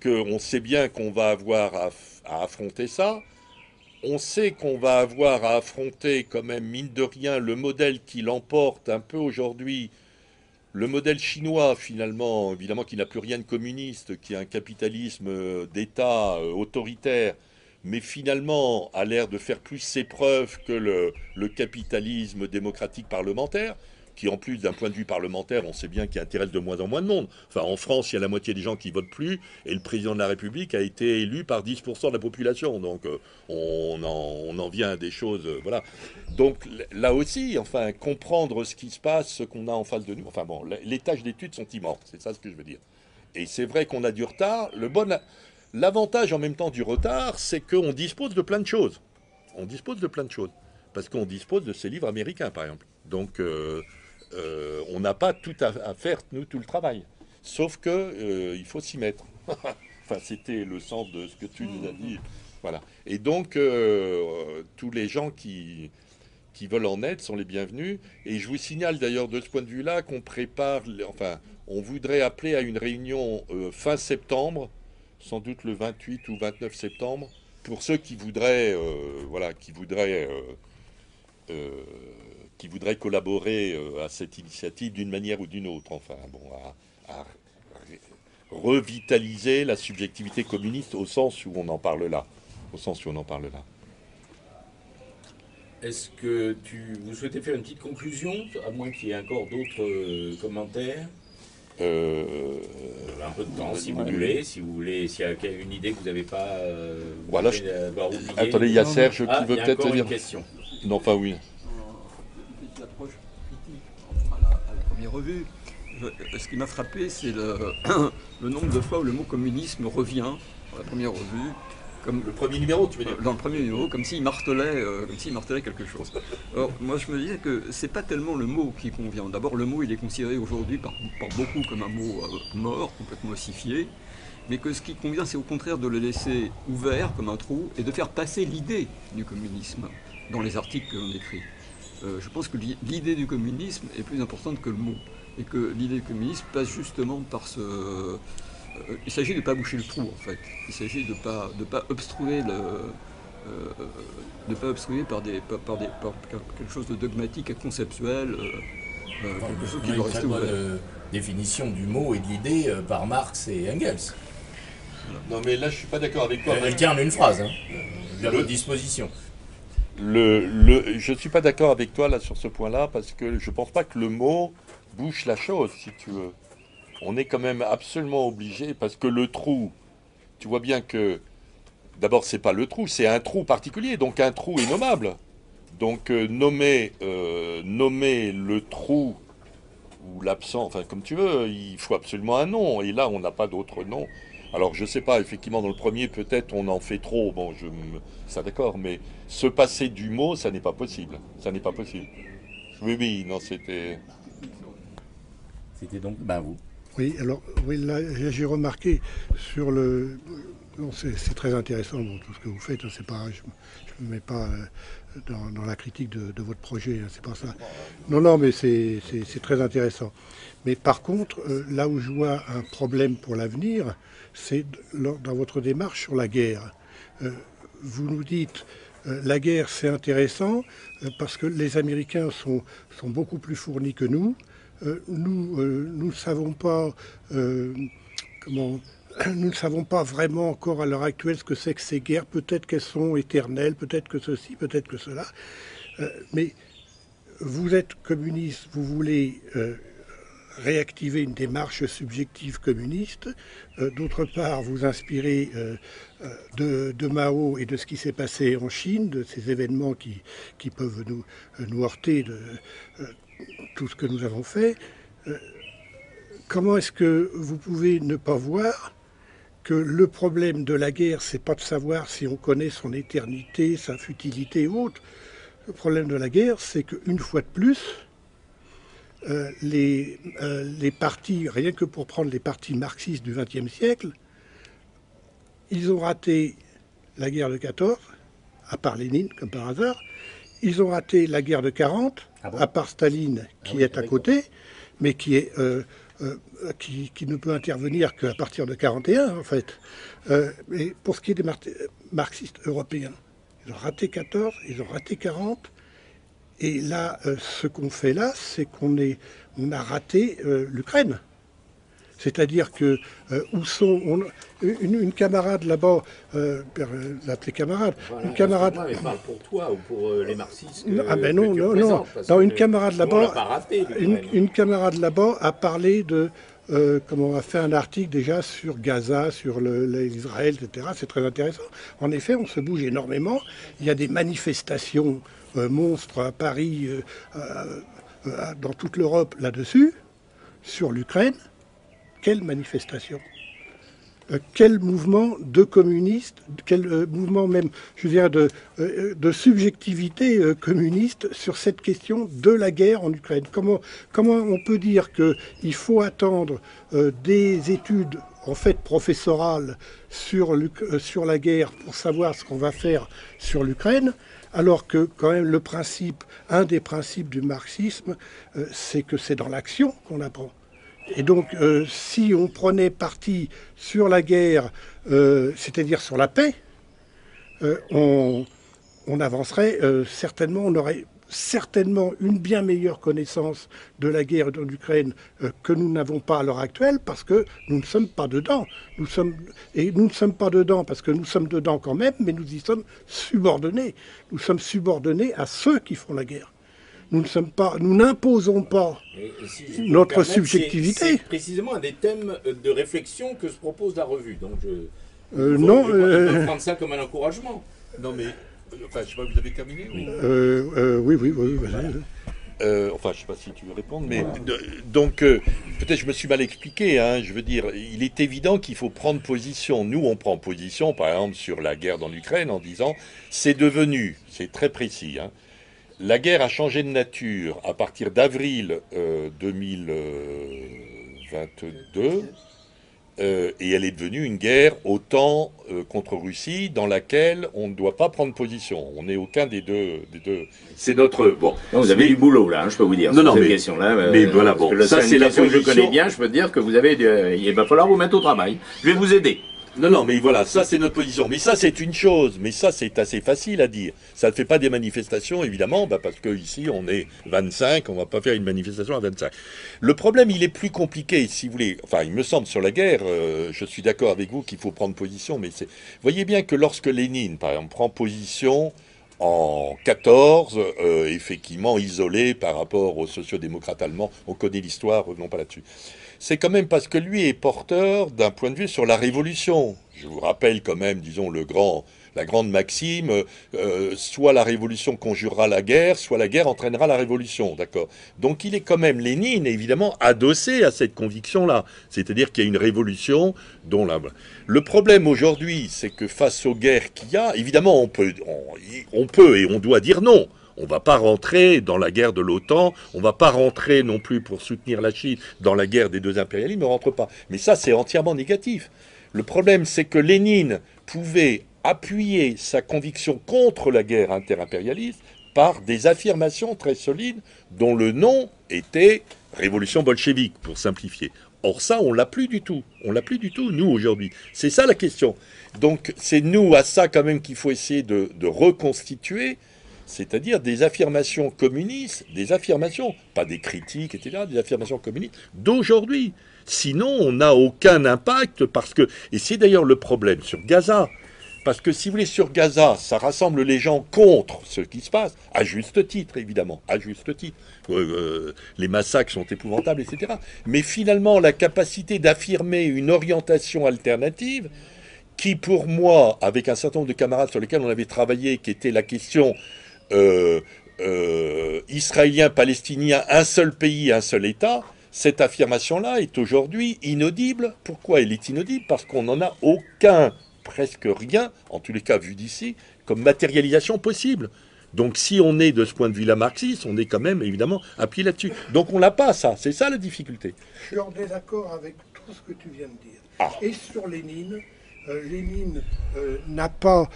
on sait bien qu'on va avoir à affronter ça. On sait qu'on va avoir à affronter quand même, mine de rien, le modèle qui l'emporte un peu aujourd'hui, le modèle chinois finalement, évidemment qui n'a plus rien de communiste, qui a un capitalisme d'État autoritaire, mais finalement a l'air de faire plus ses preuves que le capitalisme démocratique parlementaire, qui en plus d'un point de vue parlementaire, on sait bien qu'il intéresse de moins en moins de monde. Enfin, en France, il y a la moitié des gens qui votent plus, et le président de la République a été élu par 10% de la population. Donc, on en vient à des choses, voilà. Donc, là aussi, enfin, comprendre ce qui se passe, ce qu'on a en face de nous. Enfin bon, les tâches d'études sont immenses, c'est ça ce que je veux dire. Et c'est vrai qu'on a du retard. L'avantage en même temps du retard, c'est qu'on dispose de plein de choses. On dispose de plein de choses. Parce qu'on dispose de ces livres américains, par exemple. Donc, on n'a pas tout à faire, nous, tout le travail. Sauf que il faut s'y mettre. Enfin, c'était le sens de ce que tu nous as dit. Voilà. Et donc, tous les gens qui veulent en être sont les bienvenus. Et je vous signale d'ailleurs de ce point de vue-là qu'on prépare, enfin, on voudrait appeler à une réunion fin septembre, sans doute le 28 ou 29 septembre, pour ceux qui voudraient, qui voudraient collaborer à cette initiative d'une manière ou d'une autre, enfin, bon, à revitaliser la subjectivité communiste au sens où on en parle là. est-ce que vous souhaitez faire une petite conclusion, à moins qu'il y ait encore d'autres commentaires? Un peu de temps, si vous voulez, s'il y a une idée que vous n'avez pas voilà, avoir oublié. Attendez, il y a Serge qui veut peut-être dire une question. Non, enfin oui. Petite approche critique à la première revue. Ce qui m'a frappé, c'est le nombre de fois où le mot communisme revient dans la première revue. Comme le premier numéro, tu veux dire? Dans le premier numéro, comme s'il martelait quelque chose. Alors, moi, je me disais que c'est pas tellement le mot qui convient. D'abord, le mot, il est considéré aujourd'hui par beaucoup comme un mot mort, complètement ossifié, mais que ce qui convient, c'est au contraire de le laisser ouvert comme un trou et de faire passer l'idée du communisme dans les articles que l'on écrit. Je pense que l'idée du communisme est plus importante que le mot, et que l'idée du communisme passe justement par ce... il s'agit de ne pas boucher le trou, en fait. Il s'agit de ne pas obstruer par quelque chose de dogmatique et conceptuel, quelque chose qui doit rester ouvert. Définition du mot et de l'idée par Marx et Engels. Non, mais là, je suis pas d'accord avec toi. Elle tient en une phrase, hein, à votre disposition. Je suis pas d'accord avec toi là sur ce point-là, parce que je pense pas que le mot bouche la chose, si tu veux. On est quand même absolument obligé, parce que le trou, tu vois bien que, d'abord, c'est pas le trou, c'est un trou particulier, donc un trou est nommable. Donc nommer le trou ou l'absent, enfin comme tu veux, il faut absolument un nom, et là on n'a pas d'autre nom. Alors je sais pas, effectivement dans le premier peut-être on en fait trop, bon ça d'accord, mais se passer du mot, ça n'est pas possible, ça n'est pas possible. Oui, non c'était donc, vous. Oui, alors oui, là j'ai remarqué sur le... Non, c'est très intéressant bon, tout ce que vous faites, c'est pas, je ne me mets pas dans la critique de votre projet, c'est pas ça. Non, mais c'est très intéressant. Mais par contre, là où je vois un problème pour l'avenir, c'est dans votre démarche sur la guerre. Vous nous dites, la guerre c'est intéressant parce que les Américains sont beaucoup plus fournis que nous. Nous ne savons pas nous ne savons pas vraiment encore à l'heure actuelle ce que c'est que ces guerres. Peut-être qu'elles sont éternelles, peut-être que ceci, peut-être que cela. Mais vous êtes communiste, vous voulez réactiver une démarche subjective communiste. D'autre part, vous inspirez de Mao et de ce qui s'est passé en Chine, de ces événements qui peuvent nous heurter de tout ce que nous avons fait. Comment est-ce que vous pouvez ne pas voir que le problème de la guerre, c'est pas de savoir si on connaît son éternité, sa futilité ou autre. Le problème de la guerre, c'est qu'une fois de plus, les partis, rien que pour prendre les partis marxistes du XXe siècle, ils ont raté la guerre de 14, à part Lénine, comme par hasard. Ils ont raté la guerre de 40, à part Staline, qui est à côté, mais qui ne peut intervenir qu'à partir de 41, en fait. Et pour ce qui est des marxistes européens, ils ont raté 14, ils ont raté 40. Et là, ce qu'on fait là, c'est qu'on a raté l'Ukraine. C'est-à-dire que où sont une camarade là-bas, l'appeler camarade, voilà, une camarade. Mais parle pour toi ou pour les marxistes. Non, une camarade là-bas, une camarade là-bas a parlé de comment on a fait un article déjà sur Gaza, sur l'Israël, etc. C'est très intéressant. En effet, on se bouge énormément. Il y a des manifestations monstres à Paris, dans toute l'Europe là-dessus, sur l'Ukraine. Quelle manifestation, quel mouvement de communistes, quel mouvement même, je dirais, de subjectivité communiste sur cette question de la guerre en Ukraine. Comment on peut dire qu'il faut attendre des études en fait professorales sur la guerre pour savoir ce qu'on va faire sur l'Ukraine, alors que quand même un des principes du marxisme, c'est que c'est dans l'action qu'on apprend. Et donc, si on prenait parti sur la guerre, c'est-à-dire sur la paix, on avancerait certainement, on aurait certainement une bien meilleure connaissance de la guerre en Ukraine que nous n'avons pas à l'heure actuelle, parce que nous ne sommes pas dedans. Et nous ne sommes pas dedans parce que nous sommes dedans quand même, mais nous y sommes subordonnés. Nous sommes subordonnés à ceux qui font la guerre. Nous n'imposons pas notre subjectivité. C'est précisément un des thèmes de réflexion que se propose la revue. Donc non. Je peux prendre ça comme un encouragement. Non mais, enfin, je sais pas, vous avez terminé oui. Oui. Voilà. Enfin, je sais pas si tu veux répondre, mais donc peut-être je me suis mal expliqué. Hein, je veux dire, il est évident qu'il faut prendre position. Nous, on prend position, par exemple, sur la guerre dans l'Ukraine, en disant c'est devenu, c'est très précis. Hein, la guerre a changé de nature à partir d'avril 2022. Et elle est devenue une guerre OTAN contre Russie dans laquelle on ne doit pas prendre position. On n'est aucun des deux. C'est notre bon. Non, vous avez du boulot là, hein, je peux vous dire. Non, cette question-là. Mais voilà, bon. Ça, c'est la question que je connais bien. Je peux dire que vous avez. Il va falloir vous mettre au travail. Je vais vous aider. Non, mais voilà, ça c'est notre position. Mais ça c'est une chose, mais ça c'est assez facile à dire. Ça ne fait pas des manifestations, évidemment, parce que ici on est 25, on ne va pas faire une manifestation à 25. Le problème, il est plus compliqué, si vous voulez. Enfin, il me semble, sur la guerre, je suis d'accord avec vous qu'il faut prendre position, mais voyez bien que lorsque Lénine, par exemple, prend position en 14, effectivement isolé par rapport aux sociodémocrates allemands, on connaît l'histoire, revenons pas là-dessus. C'est quand même parce que lui est porteur d'un point de vue sur la révolution. Je vous rappelle quand même, disons, la grande maxime, soit la révolution conjurera la guerre, soit la guerre entraînera la révolution, d'accord. Donc il est quand même, Lénine, évidemment, adossé à cette conviction-là. C'est-à-dire qu'il y a une révolution dont le problème aujourd'hui, c'est que face aux guerres qu'il y a, évidemment, on peut et on doit dire non. On ne va pas rentrer dans la guerre de l'OTAN, on ne va pas rentrer non plus pour soutenir la Chine dans la guerre des deux impérialismes, on ne rentre pas. Mais ça, c'est entièrement négatif. Le problème, c'est que Lénine pouvait appuyer sa conviction contre la guerre interimpérialiste par des affirmations très solides dont le nom était révolution bolchevique, pour simplifier. Or ça, on l'a plus du tout. On l'a plus du tout, nous, aujourd'hui. C'est ça la question. Donc, c'est nous, à ça, quand même, qu'il faut essayer de reconstituer, c'est-à-dire des affirmations communistes, des affirmations, pas des critiques, etc., des affirmations communistes d'aujourd'hui. Sinon, on n'a aucun impact parce que, et c'est d'ailleurs le problème sur Gaza, parce que si vous voulez, sur Gaza, ça rassemble les gens contre ce qui se passe, à juste titre, évidemment, à juste titre. Les massacres sont épouvantables, etc. Mais finalement, la capacité d'affirmer une orientation alternative, qui pour moi, avec un certain nombre de camarades sur lesquels on avait travaillé, qui était la question israélien, palestinien, un seul pays, un seul État, cette affirmation-là est aujourd'hui inaudible. Pourquoi elle est inaudible? Parce qu'on n'en a aucun, presque rien, en tous les cas vu d'ici, comme matérialisation possible. Donc si on est de ce point de vue-là marxiste, on est quand même évidemment appuyé là-dessus. Donc on n'a pas ça, c'est ça la difficulté. Je suis en désaccord avec tout ce que tu viens de dire. Et sur Lénine, Lénine n'a pas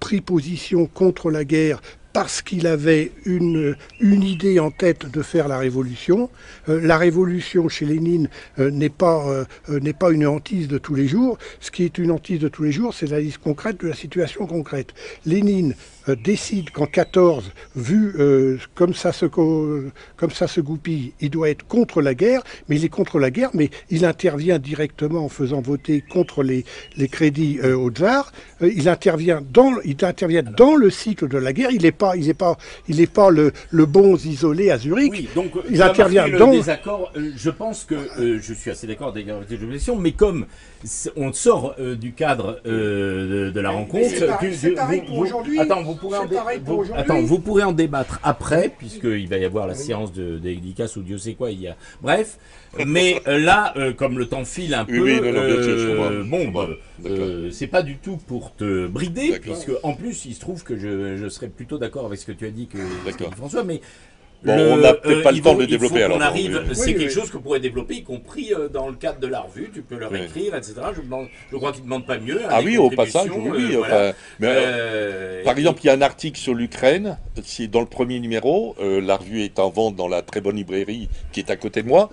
pris position contre la guerre parce qu'il avait une idée en tête de faire la révolution. La révolution chez Lénine n'est pas une hantise de tous les jours. Ce qui est une hantise de tous les jours, c'est l'analyse concrète de la situation concrète. Lénine décide qu'en 14, vu comme ça se goupille, il doit être contre la guerre, mais il est contre la guerre, mais il intervient directement en faisant voter contre les crédits au tsar. Il intervient dans le cycle de la guerre. Il n'est pas le bon isolé à Zurich. Oui, donc il intervient dans le désaccord. Je pense que je suis assez d'accord avec tes objections, mais comme on sort du cadre de la rencontre, c'est pareil pour aujourd'hui. Vous pourrez en débattre après, puisqu'il va y avoir la séance de dédicace ou Dieu sait quoi. Bref, mais là, comme le temps file un peu, c'est pas du tout pour te brider, puisque en plus, il se trouve que je serais plutôt d'accord avec ce que tu as dit que François, mais Bon, on n'a peut-être pas le temps de le développer. Il faut qu'on arrive, c'est quelque chose que vous pourrez développer, y compris dans le cadre de la revue, tu peux leur écrire, etc. Je crois qu'ils ne demandent pas mieux. Ah oui, au passage, oui. Voilà. Par exemple, il y a un article sur l'Ukraine, c'est dans le premier numéro, la revue est en vente dans la très bonne librairie qui est à côté de moi.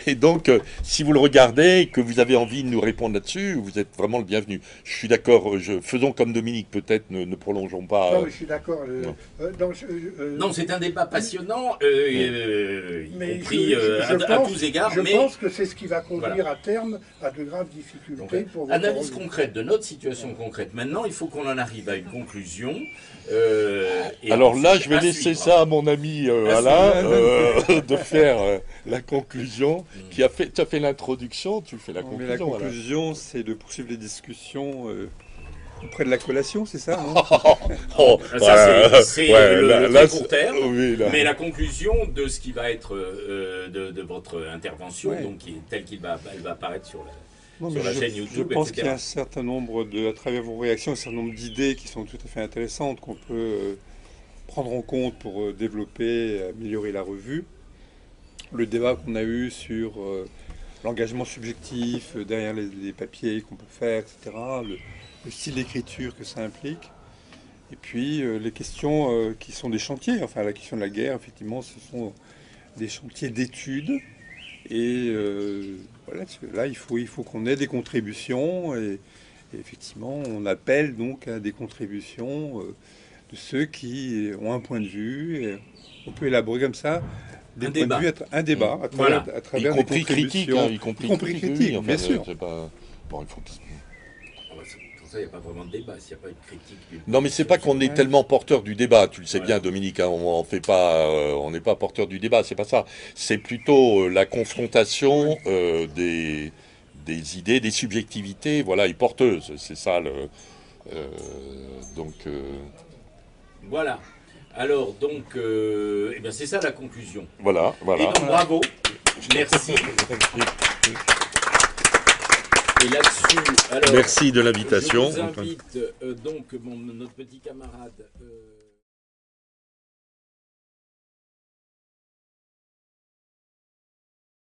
Et donc, si vous le regardez et que vous avez envie de nous répondre là-dessus, vous êtes vraiment le bienvenu. Je suis d'accord, faisons comme Dominique, peut-être, ne prolongeons pas. Non, je suis d'accord. Non, c'est un débat passionnant, y compris à tous égards. Je pense que c'est ce qui va conduire à terme à de graves difficultés. Donc, analyse concrète de notre situation concrète. Maintenant, il faut qu'on en arrive à une conclusion. Alors là, je vais laisser ça à mon ami Alain de faire la conclusion. Tu as fait l'introduction, tu fais la conclusion. Mais la conclusion, c'est de poursuivre les discussions auprès de la collation, c'est ça Ça, c'est le très court terme. Oui, mais la conclusion de ce qui va être de votre intervention, donc telle elle va apparaître sur la chaîne YouTube, je pense qu'il y a un certain nombre à travers vos réactions, un certain nombre d'idées qui sont tout à fait intéressantes qu'on peut prendre en compte pour développer, améliorer la revue. Le débat qu'on a eu sur l'engagement subjectif derrière les papiers qu'on peut faire, etc. Le style d'écriture que ça implique. Et puis les questions qui sont des chantiers. Enfin, la question de la guerre, effectivement, ce sont des chantiers d'études. Et voilà, là, il faut qu'on ait des contributions. Et effectivement, on appelle donc à des contributions de ceux qui ont un point de vue. Et on peut élaborer comme ça des points de vue, un débat à travers y compris critique, y compris critique, enfin, bien sûr. Bon, il faut que... Pour ça, il n'y a pas vraiment de débat, s'il n'y a pas de critique. Non, mais c'est pas qu'on est tellement porteur du débat, tu le sais bien, Dominique, hein, on n'est pas porteur du débat, c'est pas ça. C'est plutôt la confrontation des idées, des subjectivités, voilà, et porteuses, c'est ça donc... Voilà. Alors, donc, eh bien, c'est ça la conclusion. Voilà. Et donc, bravo. Merci. Et là-dessus, alors... Merci de l'invitation. Je vous invite, donc, notre petit camarade...